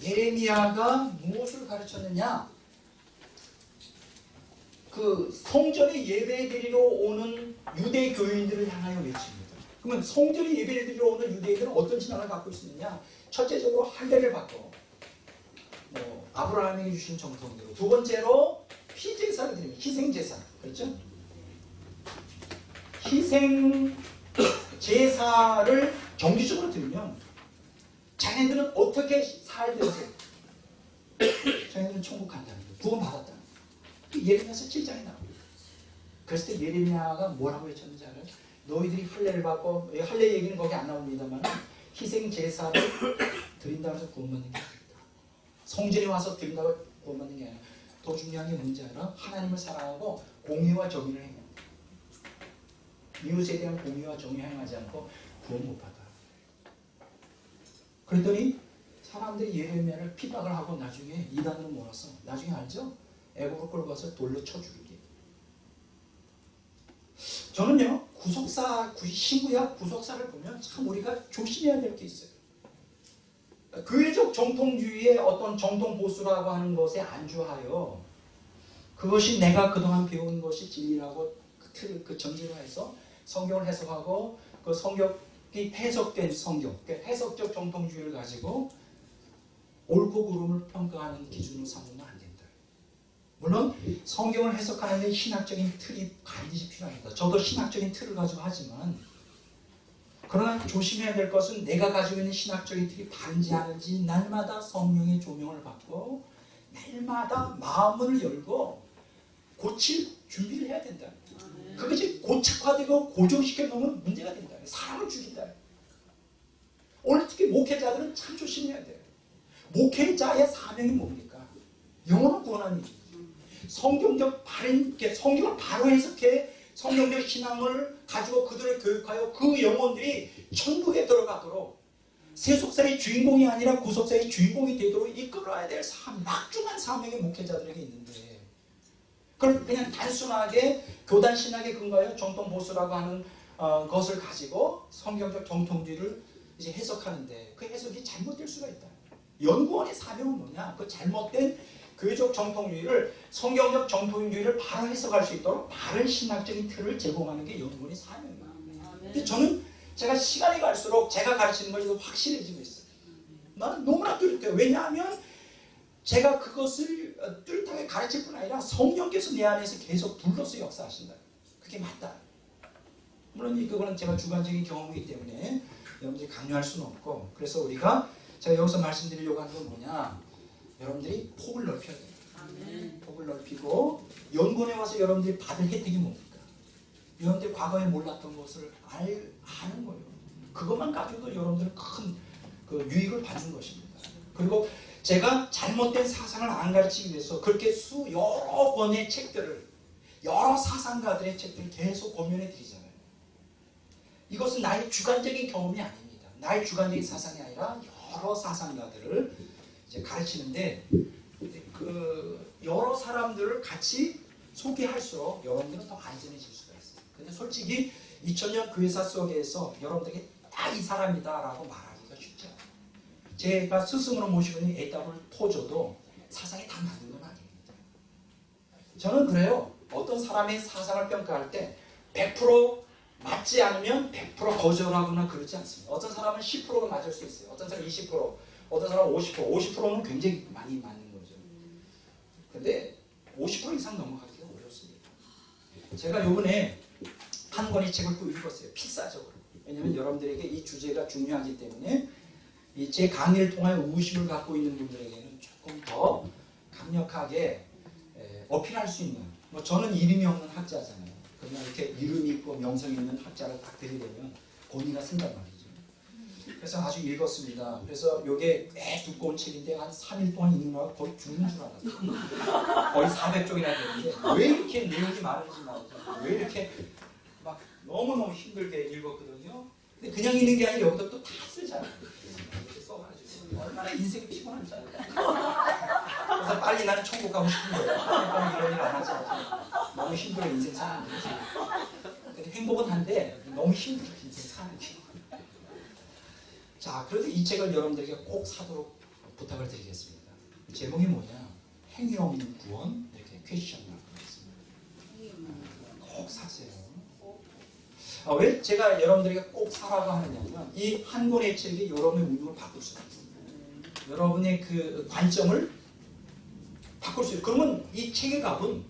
예레미야가 무엇을 가르쳤느냐? 그 성전에 예배드리러 오는 유대 교인들을 향하여 외칩니다. 그러면 성전에 예배드리러 오는 유대인들은 어떤 신앙을 갖고 있었느냐? 첫째적으로 할례를 받고 아브라함에게 주신 정통대로, 두 번째로 피제사를 드립니다. 희생제사, 그렇죠? 희생제사를 정기적으로 드리면 자네들은 어떻게 살든지 자네들은 천국 간다는 거예요. 구원받았다는 거예요. 예레미야서 7장에 나옵니다. 그랬을 때 예레미야가 뭐라고 외쳤는지 알아요? 너희들이 할례를 받고, 할례 얘기는 거기 안 나옵니다만 희생 제사를 드린다고 해서 구원받는 게 아니다. 성전에 와서 드린다고 구원받는 게 아니라 더 중요한 게 뭔지 알아? 하나님을 사랑하고 공의와 정의를 행해. 이웃에 대한 공의와 정의를 행하지 않고 구원 못 받아. 그랬더니 사람들이 예레미야를 핍박을 하고 나중에 이단으로 몰았어. 나중에 알죠? 애국으로 끌고 가서 돌로 쳐 죽이게. 저는요, 신구약 구속사를 보면 참 우리가 조심해야 될 게 있어요. 교회적 정통주의의 어떤 정통보수라고 하는 것에 안주하여 그것이 내가 그동안 배운 것이 진리라고 그 전제로 해서 성경을 해석하고 그 성경이 해석된 성경, 해석적 정통주의를 가지고 옳고 그름을 평가하는 기준으로 삼으면 안 된다. 물론 성경을 해석하는 데 신학적인 틀이 반드시 필요합니다. 저도 신학적인 틀을 가지고 하지만 그러나 조심해야 될 것은 내가 가지고 있는 신학적인 틀이 바른지 아닌지 날마다 성령의 조명을 받고 날마다 마음을 열고 고칠 준비를 해야 된다. 그것이 고착화되고 고정시켜 놓으면 문제가 된다. 사람을 죽인다. 오늘 특히 목회자들은 참 조심해야 돼요. 목회자의 사명이 뭡니까? 영혼을 구원하는 일이죠. 성경적 바른, 성경을 바로 해석해 성경적 신앙을 가지고 그들을 교육하여 그 영혼들이 천국에 들어가도록 세속사의 주인공이 아니라 구속사의 주인공이 되도록 이끌어야 될 막중한 사명이 목회자들에게 있는데 그걸 그냥 단순하게 교단 신학에 근거하여 정통보수라고 하는 것을 가지고 성경적 정통주의를 이제 해석하는데 그 해석이 잘못될 수가 있다. 연구원의 사명은 뭐냐? 그 잘못된 교회적 정통주의를 성경적 정통주의를 바로 해석할 수 있도록 바른 신학적인 틀을 제공하는 게 연구원의 사명이에요. 근데 저는 제가 시간이 갈수록 제가 가르치는 것이 더 확실해지고 있어요. 나는 너무나 뚜렷해요. 왜냐하면 제가 그것을 뚜렷하게 가르칠 뿐 아니라 성령께서 내 안에서 계속 불러서 역사하신다. 그게 맞다. 물론 그거는 제가 주관적인 경험이기 때문에 여러분들이 강요할 수는 없고 그래서 우리가 제가 여기서 말씀드리려고 하는 건 뭐냐? 여러분들이 폭을 넓혀야 돼요. 아멘. 폭을 넓히고 연구원에 와서 여러분들이 받을 혜택이 뭡니까? 여러분들이 과거에 몰랐던 것을 아는 거예요. 그것만 가지고도 여러분들은 큰 유익을 받는 것입니다. 그리고 제가 잘못된 사상을 안 가르치기 위해서 그렇게 여러 권의 책들을 여러 사상가들의 책들을 계속 고민해 드리잖아요. 이것은 나의 주관적인 경험이 아닙니다. 나의 주관적인 사상이 아니라 여러 사상가들을 이제 가르치는데 여러 사람들을 같이 소개할수록 여러분들은 더 안전해질 수가 있어요. 근데 솔직히 2000년 교회사 속에서 여러분들에게 딱 이 사람이다라고 말하기가 쉽지 않아요. 제가 스승으로 모시고 있는 A.W. 토저도 사상이 다 맞는 건 아닙니다. 저는 그래요. 어떤 사람의 사상을 평가할 때 100% 맞지 않으면 100% 거절하거나 그러지 않습니다. 어떤 사람은 10%가 맞을 수 있어요. 어떤 사람은 20%, 어떤 사람은 50%는 굉장히 많이 맞는 거죠. 근데 50% 이상 넘어가기가 어렵습니다. 제가 요번에 한 권의 책을 또 읽었어요. 필사적으로. 왜냐하면 여러분들에게 이 주제가 중요하기 때문에 제 강의를 통하여 의심을 갖고 있는 분들에게는 조금 더 강력하게 어필할 수 있는 저는 이름이 없는 학자잖아요. 그러나 이렇게 이름이 있고 명성이 있는 학자를 딱 들이대면 권위가 생단 말이죠. 그래서 아주 읽었습니다. 그래서 이게 꽤 두꺼운 책인데 한 3일 동안 읽느라고 거의 죽는 줄 알았어요. 거의 400쪽이나 되는데 왜 이렇게 내용이 많은지 말이죠. 왜 이렇게 막 너무너무 힘들게 읽었거든요. 근데 그냥 읽는 게 아니라 여기다 또 다 쓰잖아요. 이렇게 써가지고 얼마나 인생이 피곤한지 알아요. 그래서 빨리 나는 천국 가고 싶은 거예요. 그러니까 이런 일 안 하지 않아요. 너무 힘들어 인생 사는 게. 근데 행복은 한데 너무 힘들어 인생 사는 게. 자, 그래도 이 책을 여러분들에게 꼭 사도록 부탁을 드리겠습니다. 제목이 뭐냐? 행위 없는 구원 이렇게 퀘스천 마크가 있습니다. 꼭 사세요. 왜 제가 여러분들에게 꼭 사라고 하느냐면 이 한 권의 책이 여러분의 운명을 바꿀 수가 있습니다. 여러분의 그 관점을 바꿀 수 있어요. 그러면 이 책의 값은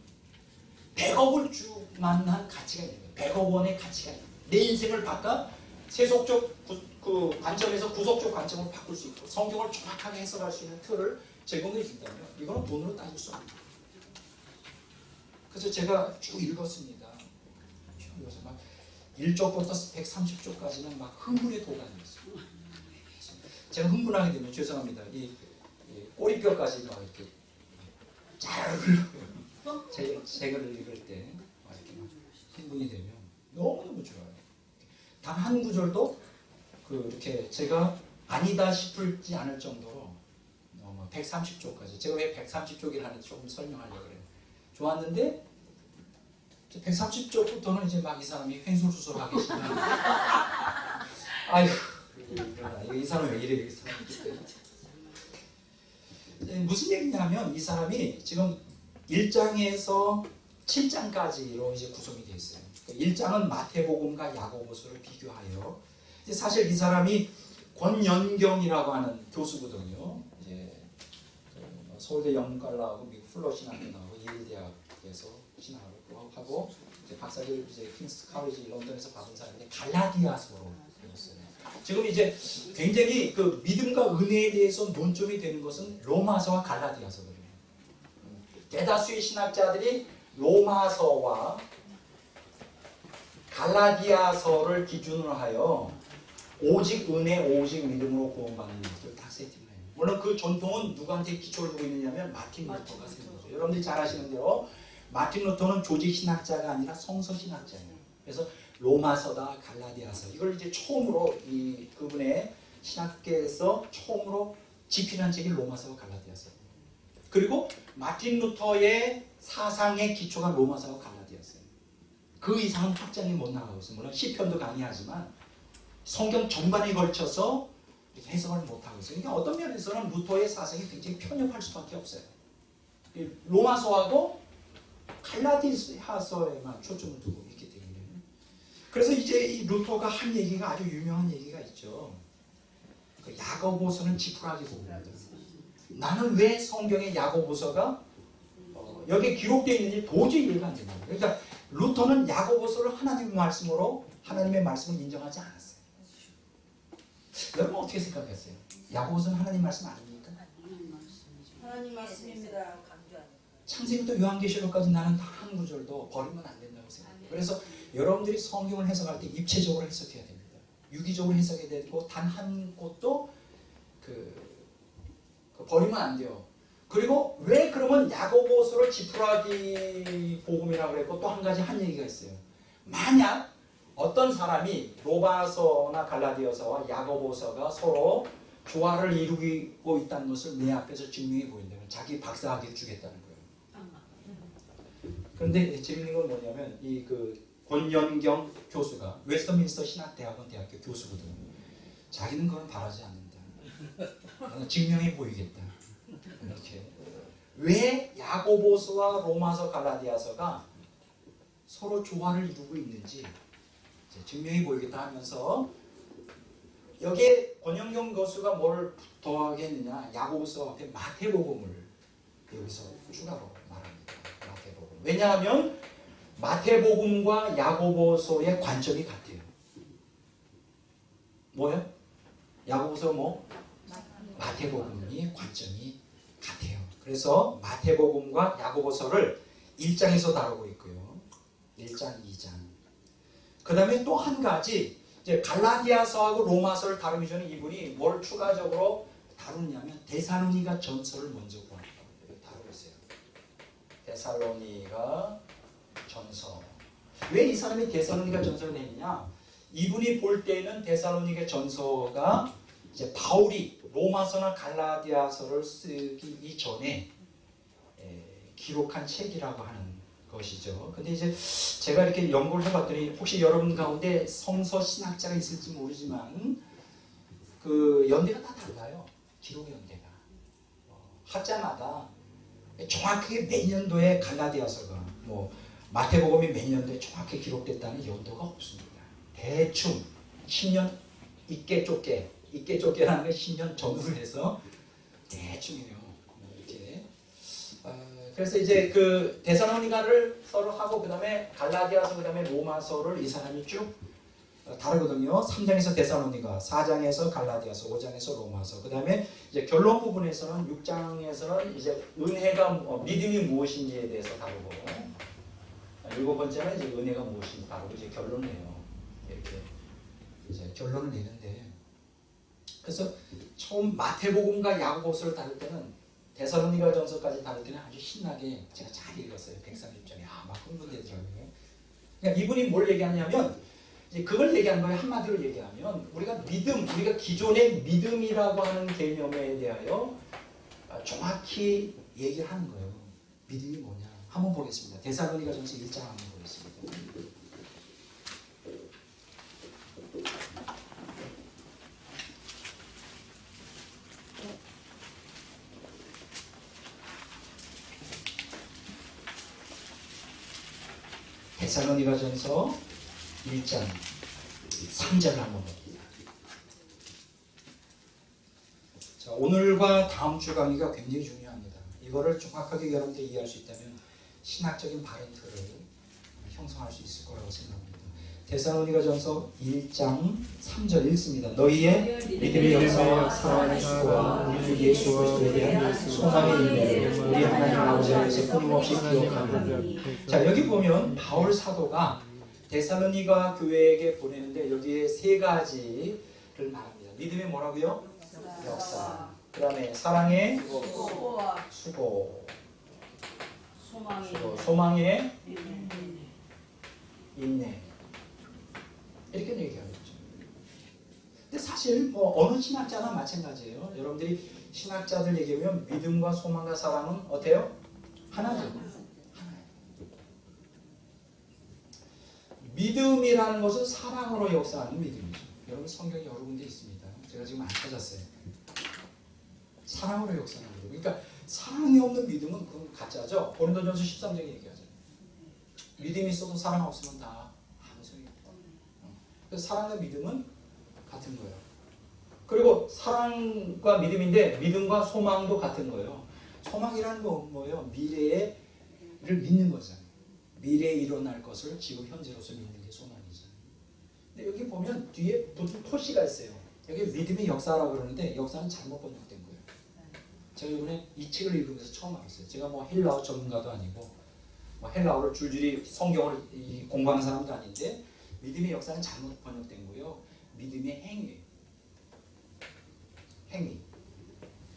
100억을 줄 만한 가치가 있는 거예요. 100억 원의 가치가 있는 거예요. 내 인생을 바꿔 세속적 그 관점에서 구속적 관점으로 바꿀 수 있고 성경을 정확하게 해석할 수 있는 틀을 제공해 준다면 이거는 돈으로 따질 수 없습니다. 그래서 제가 쭉 읽었습니다. 쭉 읽어서 막 1쪽부터 130쪽까지는 막 흥분의 도가니였어요. 제가 흥분하게 되면 죄송합니다. 이 꼬리뼈까지 막 이렇게 잘 흘러요. 책을 읽을 때 막 이렇게 막 흥분이 되면 너무너무 좋아요. 단 한 구절도 이렇게 제가 아니다 싶을지 않을 정도로 130쪽까지 제가 왜 130쪽이라는지 조금 설명하려고 그래요. 좋았는데 130쪽부터는 이제 막 이 사람이 횡설수설하기 시작하는 아이고 이 사람이 왜 이래 이 사람이 무슨 얘기냐면 이 사람이 지금 1장에서 7장까지로 이제 구성이 되어 있어요. 1장은 마태복음과 야고보서를 비교하여 사실 이 사람이 권연경이라고 하는 교수거든요. 이제 서울대 영문과를 나오고 미국 플러 신학교 나오고 예일 대학에서 신학을 하고 이제 박사를 이제 킹스 칼리지 런던에서 받은 사람인데 갈라디아서로 배웠어요. 지금 이제 굉장히 그 믿음과 은혜에 대해서 논점이 되는 것은 로마서와 갈라디아서거든요. 대다수의 신학자들이 로마서와 갈라디아서를 기준으로 하여 오직 은혜, 오직 믿음으로 구원받는 것을 다 세팅해요. 물론 그 전통은 누구한테 기초를 두고 있느냐면 마틴 루터가 세운 거죠. 여러분들이 잘 아시는 대로 마틴 루터는 조직 신학자가 아니라 성서 신학자예요. 그래서 로마서다 갈라디아서 이걸 이제 처음으로 그분의 신학계에서 처음으로 집필한 책이 로마서와 갈라디아서. 그리고 마틴 루터의 사상의 기초가 로마서와 갈라디아서예요. 그 이상은 확장이 못 나가고 있어요. 물론 시편도 강의하지만 성경 전반에 걸쳐서 해석을 못하고 있어요. 그러니까 어떤 면에서는 루터의 사상이 굉장히 편협할 수밖에 없어요. 로마서하고 갈라디아서에만 초점을 두고 있기 때문에. 그래서 이제 이 루터가 한 얘기가 아주 유명한 얘기가 있죠. 그 야고보서는 지푸라기 복음입니다. 나는 왜 성경의 야고보서가 여기에 기록되어 있는지 도저히 이해가 안 된다. 그러니까 루터는 야고보서를 하나님의 말씀으로 하나님의 말씀을 인정하지 않았어요. 여러분 어떻게 생각했어요? 야고보서는 하나님 말씀 아닙니까? 하나님 말씀입니다. 창세기부터 요한계시록까지 나는 단 한 구절도 버리면 안 된다고 생각해요. 그래서 여러분들이 성경을 해석할 때 입체적으로 해석해야 됩니다. 유기적으로 해석해야 되고 단 한 곳도 버리면 안 돼요. 그리고 왜 그러면 야고보서를 지푸라기 복음이라고 그랬고 또 한 가지 한 얘기가 있어요. 만약 어떤 사람이 로마서나 갈라디아서와 야고보서가 서로 조화를 이루고 있다는 것을 내 앞에서 증명해 보인다면 자기 박사학위를 주겠다는 거예요. 그런데 재밌는 건 뭐냐면 이 권연경 교수가 웨스터민스터 신학대학원 대학교 교수거든요. 자기는 그건 바라지 않는다. 나는 증명해 보이겠다. 이렇게 왜 야고보서와 로마서 갈라디아서가 서로 조화를 이루고 있는지 증명해 보이겠다 하면서 여기에 권영경 교수가 뭘 더하겠느냐 야고보서 앞에 마태복음을 여기서 추가로 말합니다. 마태복음. 왜냐하면 마태복음과 야고보서의 관점이 같아요. 뭐요? 야고보서 마태복음이 관점이 같아요. 그래서 마태복음과 야고보서를 1장에서 다루고 있고요. 1장, 2장. 그 다음에 또 한 가지 이제 갈라디아서하고 로마서를 다루기 전에 이분이 뭘 추가적으로 다루냐면 데살로니가 전서를 먼저 다루고 있어요. 데살로니가 전서. 왜 이 사람이 데살로니가 전서를 냈느냐? 이분이 볼 때는 데살로니가 전서가 이제 바울이 로마서나 갈라디아서를 쓰기 이전에 기록한 책이라고 하는 것이죠. 근데 이제 제가 이렇게 연구를 해봤더니 혹시 여러분 가운데 성서 신학자가 있을지 모르지만 그 연대가 다 달라요. 기록 연대가. 학자마다 정확하게 몇 년도에 갈라디아서가 마태복음이 몇 년도에 정확히 기록됐다는 연도가 없습니다. 대충 10년 있게 좁게라는 게 10년 전후로 해서 대충이에요. 이렇게. 그래서 이제 그 데살로니가를 서로 하고 그 다음에 갈라디아서 그 다음에 로마서를 이 사람이 쭉 다르거든요. 3장에서 데살로니가, 4장에서 갈라디아서, 5장에서 로마서. 그 다음에 이제 결론 부분에서는 6장에서는 이제 은혜가 믿음이 무엇인지에 대해서 다루고, 7번째는 이제 은혜가 무엇인지 다루고 이제 결론이에요. 이렇게 이제 결론을 내는데, 그래서 처음 마태복음과 야고보서를 다룰 때는 데살로니가 전서까지 다룰 때는 아주 신나게 제가 잘 읽었어요. 130장에 막 흥분되더라고요. 그러니까 이분이 뭘 얘기하냐면 이제 그걸 얘기한 거예요. 한마디로 얘기하면 우리가 믿음, 우리가 기존의 믿음이라고 하는 개념에 대하여 정확히 얘기를 하는 거예요. 믿음이 뭐냐? 한번 보겠습니다. 데살로니가 전서 1장 한번 보겠습니다. 데살로니가 전서 1장 3절을 한번 봅니다. 자, 오늘과 다음 주 강의가 굉장히 중요합니다. 이거를 정확하게 여러분들이 이해할 수 있다면 신학적인 바렌트를 형성할 수 있을 거라고 생각합니다. 데살로니가 전서 1장 3절 읽습니다. 너희의 믿음의 역사와 사랑의 수고와 우리 주 예수 그리스도에 대한 소망의 인내를 우리 하나님 아버지 앞에서 끊임없이 기억하노니. 자, 여기 보면 바울 사도가 데살로니가 교회에게 보내는데 여기에 세 가지를 말합니다. 믿음의 뭐라고요? 역사. 그 다음에 사랑의 수고. 소망의 인내. 이렇게 얘기하겠죠. 근데 사실 어느 신학자나 마찬가지예요. 여러분들이 신학자들 얘기하면 믿음과 소망과 사랑은 어때요? 하나죠. 하나예요. 믿음이라는 것은 사랑으로 역사하는 믿음이죠. 여러분 성경이 여러 군데 있습니다. 제가 지금 안 찾았어요. 사랑으로 역사하는 믿음. 그러니까 사랑이 없는 믿음은 그건 가짜죠. 고린도전서 13장에 얘기하죠. 믿음이 있어도 사랑 없으면 다 아무 소용이 없다. 그래서 사랑과 믿음은 같은 거예요. 그리고 사랑과 믿음인데 믿음과 소망도 같은 거예요. 소망이라는 건 뭐예요? 미래를 믿는 거잖아요. 미래에 일어날 것을 지금 현재로서 믿는 게 소망이잖아요. 근데 여기 보면 뒤에 붙은 토시가 있어요. 여기 믿음의 역사라고 그러는데 역사는 잘못 번역된 거예요. 제가 이번에 이 책을 읽으면서 처음 알았어요. 제가 뭐 헬라어 전문가도 아니고 뭐 헬라어를 줄줄이 성경을 공부하는 사람도 아닌데 믿음의 역사는 잘못 번역된 거예요. 믿음의 행위. 행위.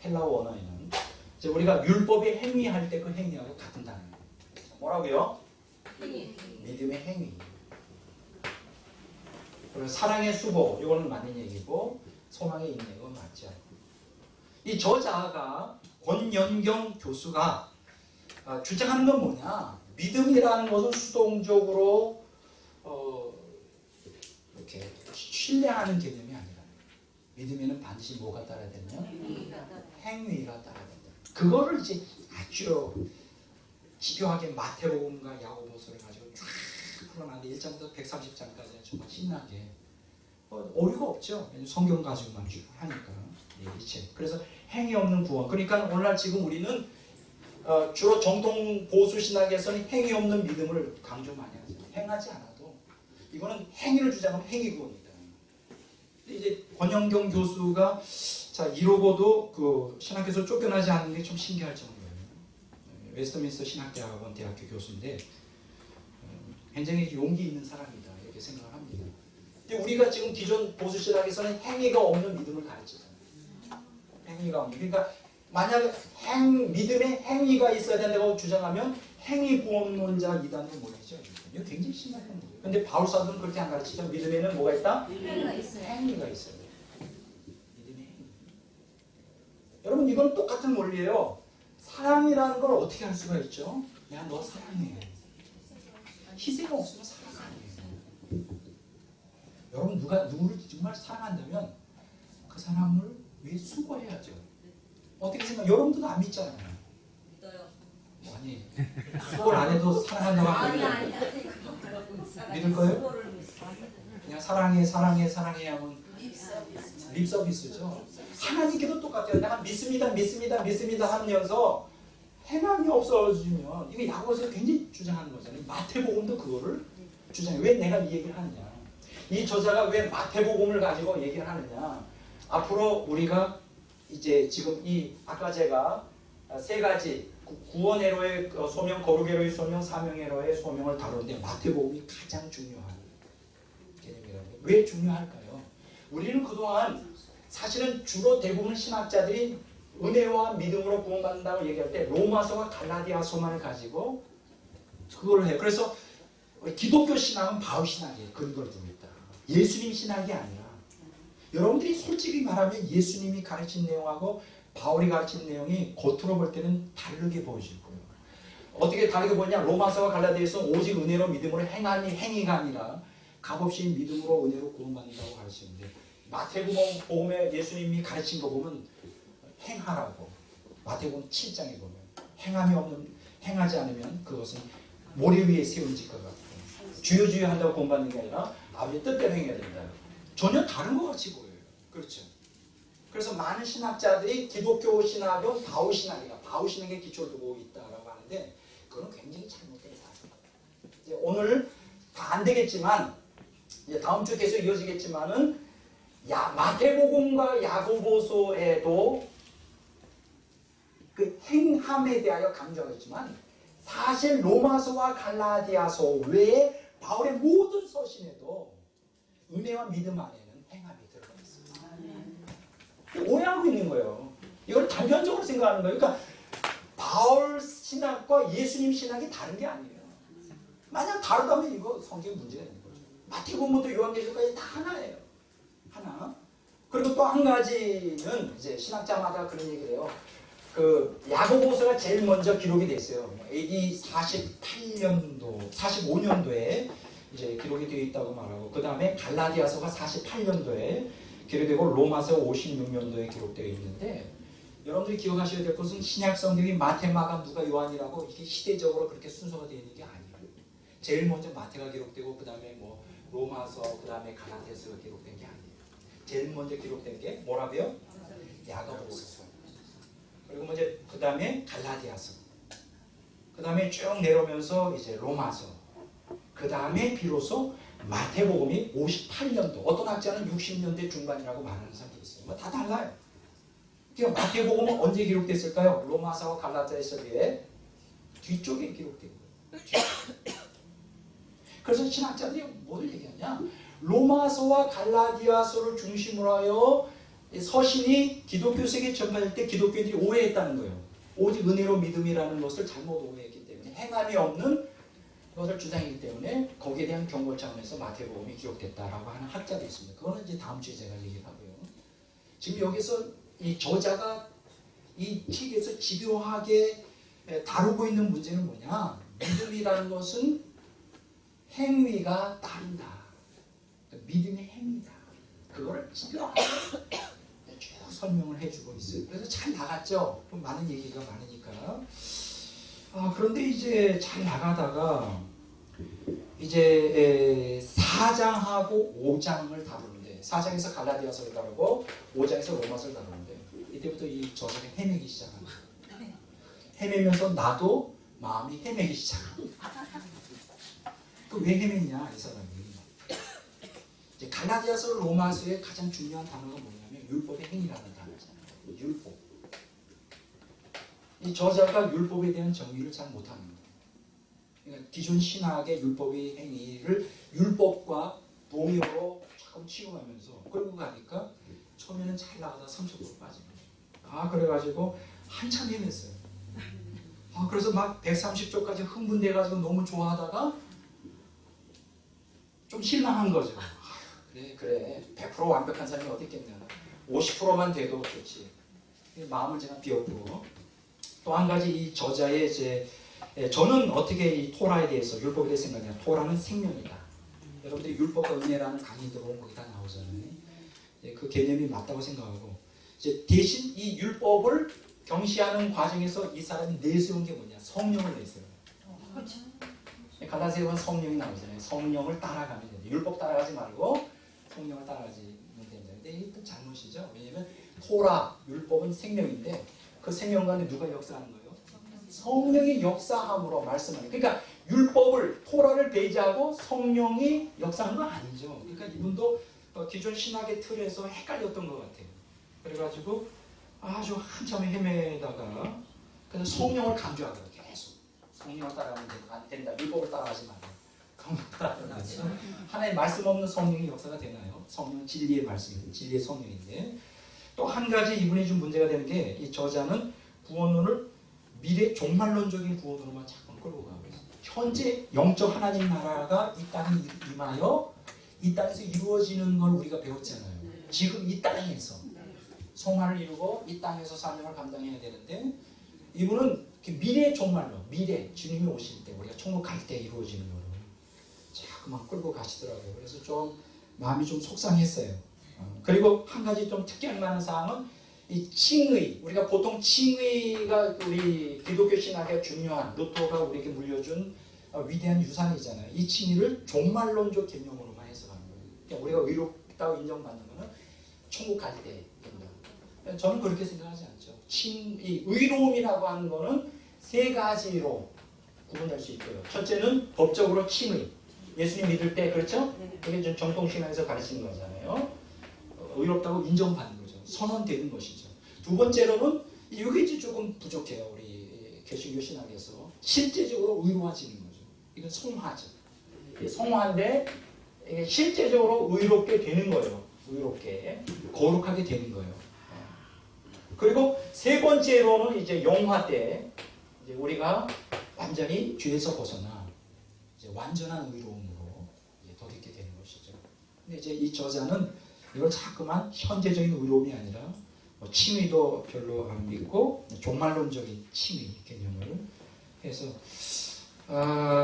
헬라어 원어에는 이제 우리가 율법의 행위할 때 그 행위하고 같은 단어예요. 뭐라고요? 행위. 믿음의 행위. 그리고 사랑의 수고, 이거는 맞는 얘기고 소망의 인내, 이건 맞지 않고. 이 저자가 권연경 교수가 주장하는 건 뭐냐? 믿음이라는 것은 수동적으로 이렇게 신뢰하는 개념이 아니라 믿음에는 반드시 뭐가 따라야 되냐? 행위가 따라야 된다. 그거를 이제 아주 집요하게 마태복음과 야고보서를 가지고 쫙 풀어놨는데 1장부터 130장까지 정말 신나게 오류가 없죠. 성경 가지고만 쭉 하니까 이 책. 그래서 행위 없는 구원. 그러니까 오늘날 지금 우리는 주로 정통 보수 신학에서는 행위 없는 믿음을 강조 많이 하죠. 행하지 않아도 이거는 행위를 주장하면 행위 구원이다. 근데 이제 권영경 교수가 자 이러고도 그 신학교에서 쫓겨나지 않는 게 좀 신기할 정도예요. 웨스트민스터 신학대학원 대학교 교수인데 굉장히 용기 있는 사람이다 이렇게 생각을 합니다. 근데 우리가 지금 기존 보수 신학에서는 행위가 없는 믿음을 가르치잖아요. 행위가 없는. 그러니까 만약 믿음에 행위가 있어야 된다고 주장하면 행위 구원론자 이단은 뭐죠? 이거 굉장히 심각한 거예요. 근데 바울 사도는 그렇게 안 가르치죠. 믿음에는 뭐가 있다? 행위가 있어요. 믿음의 행위. 여러분 이건 똑같은 원리예요. 사랑이라는 걸 어떻게 할 수가 있죠? 야, 너 사랑해. 희생 없으면 사랑 아니에요. 여러분 누구를 정말 사랑한다면 그 사람을 위해 수고해야죠. 어떻게 생각해요? 여러분들도 안 믿잖아요. 믿어요. 아니, 수고를 안 해도 사랑한다고 하면 믿을 거예요? 그냥 사랑해 하면 립 서비스죠. 하나님께도 똑같아요. 내가 믿습니다 하면서 행함이 없어지면 이거 야고보서 굉장히 주장하는 거잖아요. 마태복음도 그거를 주장해요. 왜 내가 이 얘기를 하느냐? 이 저자가 왜 마태복음을 가지고 얘기를 하느냐. 앞으로 우리가 이제 지금 이 아까 제가 세 가지 구원회로의 소명, 거룩회로의 소명, 사명회로의 소명을 다루는데 마태복음이 가장 중요한 개념이라는 거예요. 왜 중요할까요? 우리는 그동안 사실은 주로 대부분 신학자들이 은혜와 믿음으로 구원받는다고 얘기할 때 로마서와 갈라디아서만을 가지고 그걸 해요. 그래서 기독교 신학은 바울 신학이에요. 근거를 두고 있다. 예수님 신학이 아니라 여러분들이 솔직히 말하면 예수님이 가르친 내용하고 바울이 가르친 내용이 겉으로 볼 때는 다르게 보여질 거예요. 어떻게 다르게 보냐? 로마서와 갈라디아서 오직 은혜로 믿음으로 행위가 아니라 값없이 믿음으로 은혜로 구원받는다고 가르치는데 마태복음에 예수님이 가르친 거 보면 행하라고. 마태복음 7장에 보면 행하지 않으면 그것은 모래 위에 세운 짓과 같고 주여 한다고 구원받는 게 아니라 아버지의 뜻대로 행해야 된다. 전혀 다른 것 같이 보여요. 그렇죠. 그래서 많은 신학자들이 기독교 신학은 바울 신학이다. 바울 신학에 기초를 두고 있다라고 하는데 그건 굉장히 잘못된 사실이에요. 오늘 다 안 되겠지만 이제 다음 주 계속 이어지겠지만은 마태복음과 야고보서에도 그 행함에 대하여 강조하겠지만 사실 로마서와 갈라디아서 외에 바울의 모든 서신에도 은혜와 믿음 안에는 행함이 들어가 있습니다. 오해하고 있는 거예요. 이걸 단편적으로 생각하는 거예요. 그러니까 바울 신학과 예수님 신학이 다른 게 아니에요. 만약 다르다면 이거 성경 문제가 있는 거죠. 마태복음부터 요한계시록까지 다 하나예요. 하나. 그리고 또 한 가지는 이제 신학자마다 그런 얘기를 해요. 그 야고보서가 제일 먼저 기록이 됐어요. AD 48년도, 45년도에 이제 기록이 되어 있다고 말하고 그 다음에 갈라디아서가 48년도에 기록되고 로마서 56년도에 기록되어 있는데 여러분들이 기억하셔야 될 것은 신약 성경이 마태, 마가, 누가, 요한이라고 이렇게 시대적으로 그렇게 순서가 되어 있는 게 아니에요. 제일 먼저 마태가 기록되고 그 다음에 뭐 로마서, 그 다음에 갈라디아서가 기록된 게 아니에요. 제일 먼저 기록된 게 뭐라고요? 야고보서. 그리고 뭐 이제 그 다음에 갈라디아서. 그 다음에 쭉 내려오면서 이제 로마서. 그 다음에 비로소 마태복음이 58년도. 어떤 학자는 60년대 중반이라고 말하는 사람도 있어요. 뭐 다 달라요. 그러니까 마태복음은 언제 기록됐을까요? 로마서와 갈라디아서 비해 뒤쪽에 기록된 거예요. 그래서 신학자들이 뭘 얘기하냐? 로마서와 갈라디아서를 중심으로 하여 서신이 기독교 세계에 전파될 때 기독교인들이 오해했다는 거예요. 오직 은혜로 믿음이라는 것을 잘못 오해했기 때문에 행함이 없는 것을 주장했기 때문에 거기에 대한 경고 차원에서 마태복음이 기록됐다라고 하는 학자도 있습니다. 그거는 이제 다음 주에 제가 얘기를 하고요. 지금 여기서 이 저자가 이 책에서 집요하게 다루고 있는 문제는 뭐냐? 믿음이라는 것은 행위가 따른다. 믿음의 행위다. 그거를 집요하게 쭉 설명을 해주고 있어요. 그래서 잘 나갔죠. 많은 얘기가 많으니까. 그런데 이제 잘 나가다가 이제 4장하고 5장을 다루는데 4장에서 갈라디아서를 다루고 5장에서 로마서를 다루는데 이때부터 이 저자가 헤매기 시작합니다. 헤매면서 나도 마음이 헤매기 시작합니다. 왜 헤맸냐 이 사람이. 이제 갈라디아서 로마서의 가장 중요한 단어가 뭐냐면 율법의 행위라는 단어잖아요. 율법. 이 저자가 율법에 대한 정의를 잘 못하는 거예요. 그러니까 기존 신학의 율법의 행위를 율법과 동의어로 조금 취급하면서 끌고 가니까 처음에는 잘 나가다 30% 빠지는 거예요. 그래가지고 한참 헤맸어요. 그래서 막 130조까지 흥분돼가지고 너무 좋아하다가 좀 실망한 거죠. 그래 100% 완벽한 사람이 어디 있겠냐. 50%만 돼도 좋지. 마음을 제가 비웠고 또 한 가지 이 저자의 이제 저는 어떻게 이 토라에 대해서 율법에 대해서 생각하냐. 토라는 생명이다. 여러분들이 율법과 은혜라는 강의 들어온 거기 다 나오잖아요. 그 개념이 맞다고 생각하고 이제 대신 이 율법을 경시하는 과정에서 이 사람이 내세운 게 뭐냐. 성령을 내세워요. 갈라디아서는 성령이 나오잖아요. 성령을 따라가면 됩니다. 율법 따라가지 말고 성령을 따라가지면 됩니다. 근데 이게 잘못이죠. 왜냐하면 토라, 율법은 생명인데 그 생명 가운데 누가 역사하는 거예요? 성령이 역사함으로 말씀하는 거예요. 그러니까 율법을 토라를 배제하고 성령이 역사한 건 아니죠. 그러니까 이분도 기존 신학의 틀에서 헷갈렸던 것 같아요. 그래가지고 아주 한참 헤매다가 그래서 성령을 강조하거든요. 계속 성령을 따라가면 된다. 율법을 따라가지 말고 성령을 따라가면 안 돼요. 하나의 말씀 없는 성령이 역사가 되나요? 성령은 진리의 말씀이고 진리의 성령인데 또 한 가지 이분이 좀 문제가 되는 게 이 저자는 구원론을 미래 종말론적인 구원으로만 자꾸 끌고 가고 있어요. 현재 영적 하나님 나라가 이 땅에 임하여 이 땅에서 이루어지는 걸 우리가 배웠잖아요. 지금 이 땅에서 성화를 이루고 이 땅에서 사명을 감당해야 되는데 이분은 미래 종말론, 미래 주님이 오실 때 우리가 천국 갈 때 이루어지는 거를 자꾸만 끌고 가시더라고요. 그래서 좀 마음이 좀 속상했어요. 그리고 한 가지 좀 특이할 만한 사항은 이 칭의, 우리가 보통 칭의가 우리 기독교 신학의 중요한 루터가 우리에게 물려준 위대한 유산이잖아요. 이 칭의를 종말론적 개념으로만 해석하는 거예요. 그러니까 우리가 의롭다고 인정받는 거는 천국 갈 때 된다. 저는 그렇게 생각하지 않죠. 이 의로움이라고 하는 거는 세 가지로 구분할 수 있고요. 첫째는 법적으로 칭의. 예수님 믿을 때 그렇죠? 그게 정통신앙에서 가르치는 거잖아요. 의롭다고 인정받는 거죠. 선언되는 것이죠. 두 번째로는 이게 이제 조금 부족해요. 우리 개신교 신학에서 실제적으로 의로워지는 거죠. 이건 성화죠. 성화인데 이게 실제적으로 의롭게 되는 거예요. 의롭게 거룩하게 되는 거예요. 그리고 세 번째로는 이제 영화 때 이제 우리가 완전히 죄에서 벗어나 이제 완전한 의로움으로 이제 돌이게 되는 것이죠. 근데 이제 이 저자는 이걸 자꾸만 현재적인 의로움이 아니라 칭의도 별로 안 믿고 종말론적인 칭의 개념을 해서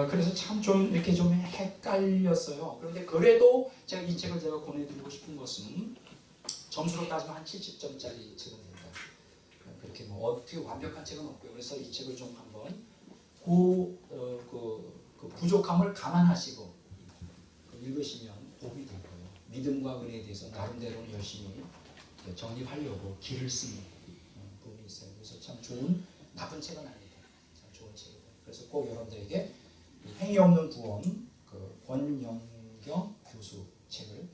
그래서 참 좀 이렇게 좀 헷갈렸어요. 그런데 그래도 제가 이 책을 제가 권해드리고 싶은 것은 점수로 따지면 한 70점짜리 책은 된다. 그렇게 뭐 어떻게 완벽한 책은 없고요. 그래서 이 책을 좀 한번 그 부족함을 감안하시고 읽으시면 도움이 될 거예요. 믿음과 은혜에 대해서 나름대로는 열심히 정립하려고 길을 쓰는 부분이 있어요. 그래서 참 좋은, 나쁜 책은 아니다. 참 좋은 책이다. 그래서 꼭 여러분들에게 행위 없는 구원, 그 권영경 교수 책을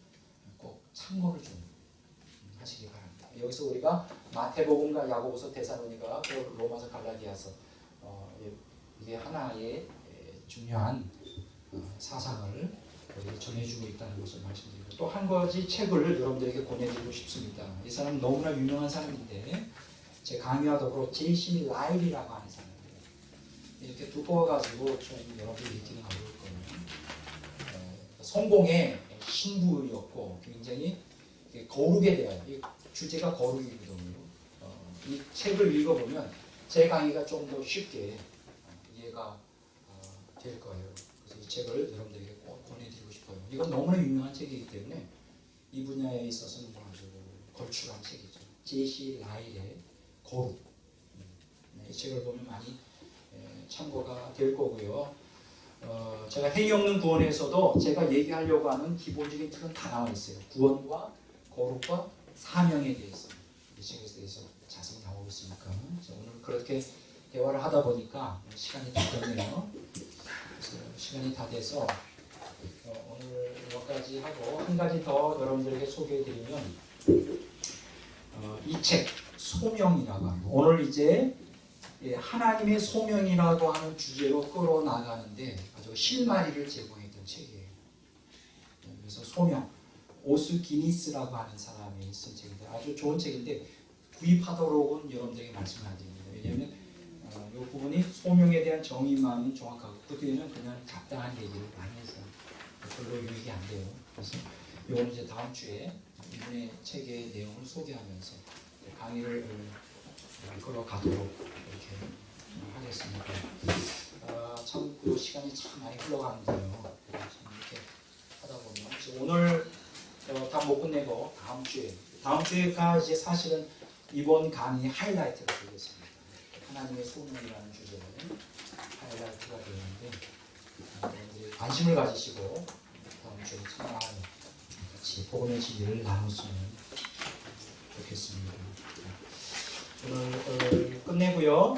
꼭 참고를 좀 하시기 바랍니다. 여기서 우리가 마태복음과 야고보서, 데살로니가, 로마서, 갈라디아서 이게 하나의 중요한 사상을 전해주고 있다는 것을 말씀드리고 또 한 가지 책을 여러분들에게 권해드리고 싶습니다. 이 사람은 너무나 유명한 사람인데 제 강의와 더불어 제이시 라일이라고 하는 사람이에요. 이렇게 두꺼워가지고 좀 여러분들이 읽기는 어려울 거예요. 성공의 신부였고 굉장히 거룩에 대한 이 주제가 거룩이거든요. 이 책을 읽어보면 제 강의가 좀 더 쉽게 이해가 될 거예요. 그래서 이 책을 여러분들에게 꼭 권해드리고 싶어요. 이건 너무나 유명한 책이기 때문에 이 분야에 있어서는 아주 걸출한 책이죠. 제시 라일의 거룩. 이 책을 보면 많이 참고가 될 거고요. 제가 행위 없는 구원에서도 제가 얘기하려고 하는 기본적인 틀은 다 나와 있어요. 구원과 거룩과 사명에 대해서 이 책에 대해서 자세히 나오고 있으니까 오늘 그렇게 대화를 하다 보니까 시간이 다 됐네요. 그래서 시간이 다 돼서 오늘 여기까지 하고 한 가지 더 여러분들에게 소개해드리면 이 책 소명이라고 합니다. 오늘 이제 하나님의 소명이라고 하는 주제로 끌어나가는데 아주 실마리를 제공했던 책이에요. 그래서 소명, 오스기니스라고 하는 사람이 쓴 책인데 아주 좋은 책인데 구입하도록은 여러분들에게 말씀을 안 드립니다. 왜냐하면 이 부분이 소명에 대한 정의만은 정확하고 그 뒤에는 그냥 잡다한 얘기를 많이 해서 별로 유익이 안 돼요. 그래서 이거는 이제 다음 주에 이분의 책의 내용을 소개하면서 강의를 끌어가도록 이렇게 하겠습니다. 참 그 시간이 참 많이 흘러가는데요. 참 이렇게 하다 보면 오늘 다 못 끝내고 다음 주에가 이제 사실은 이번 강의 하이라이트가 되겠습니다. 하나님의 소명이라는 주제로 하이라이트가 되는데 여러분들이 관심을 가지시고 다음 주에 참여하는 같이 복음의 진리를 나눴으면 좋겠습니다. 오늘 끝내고요.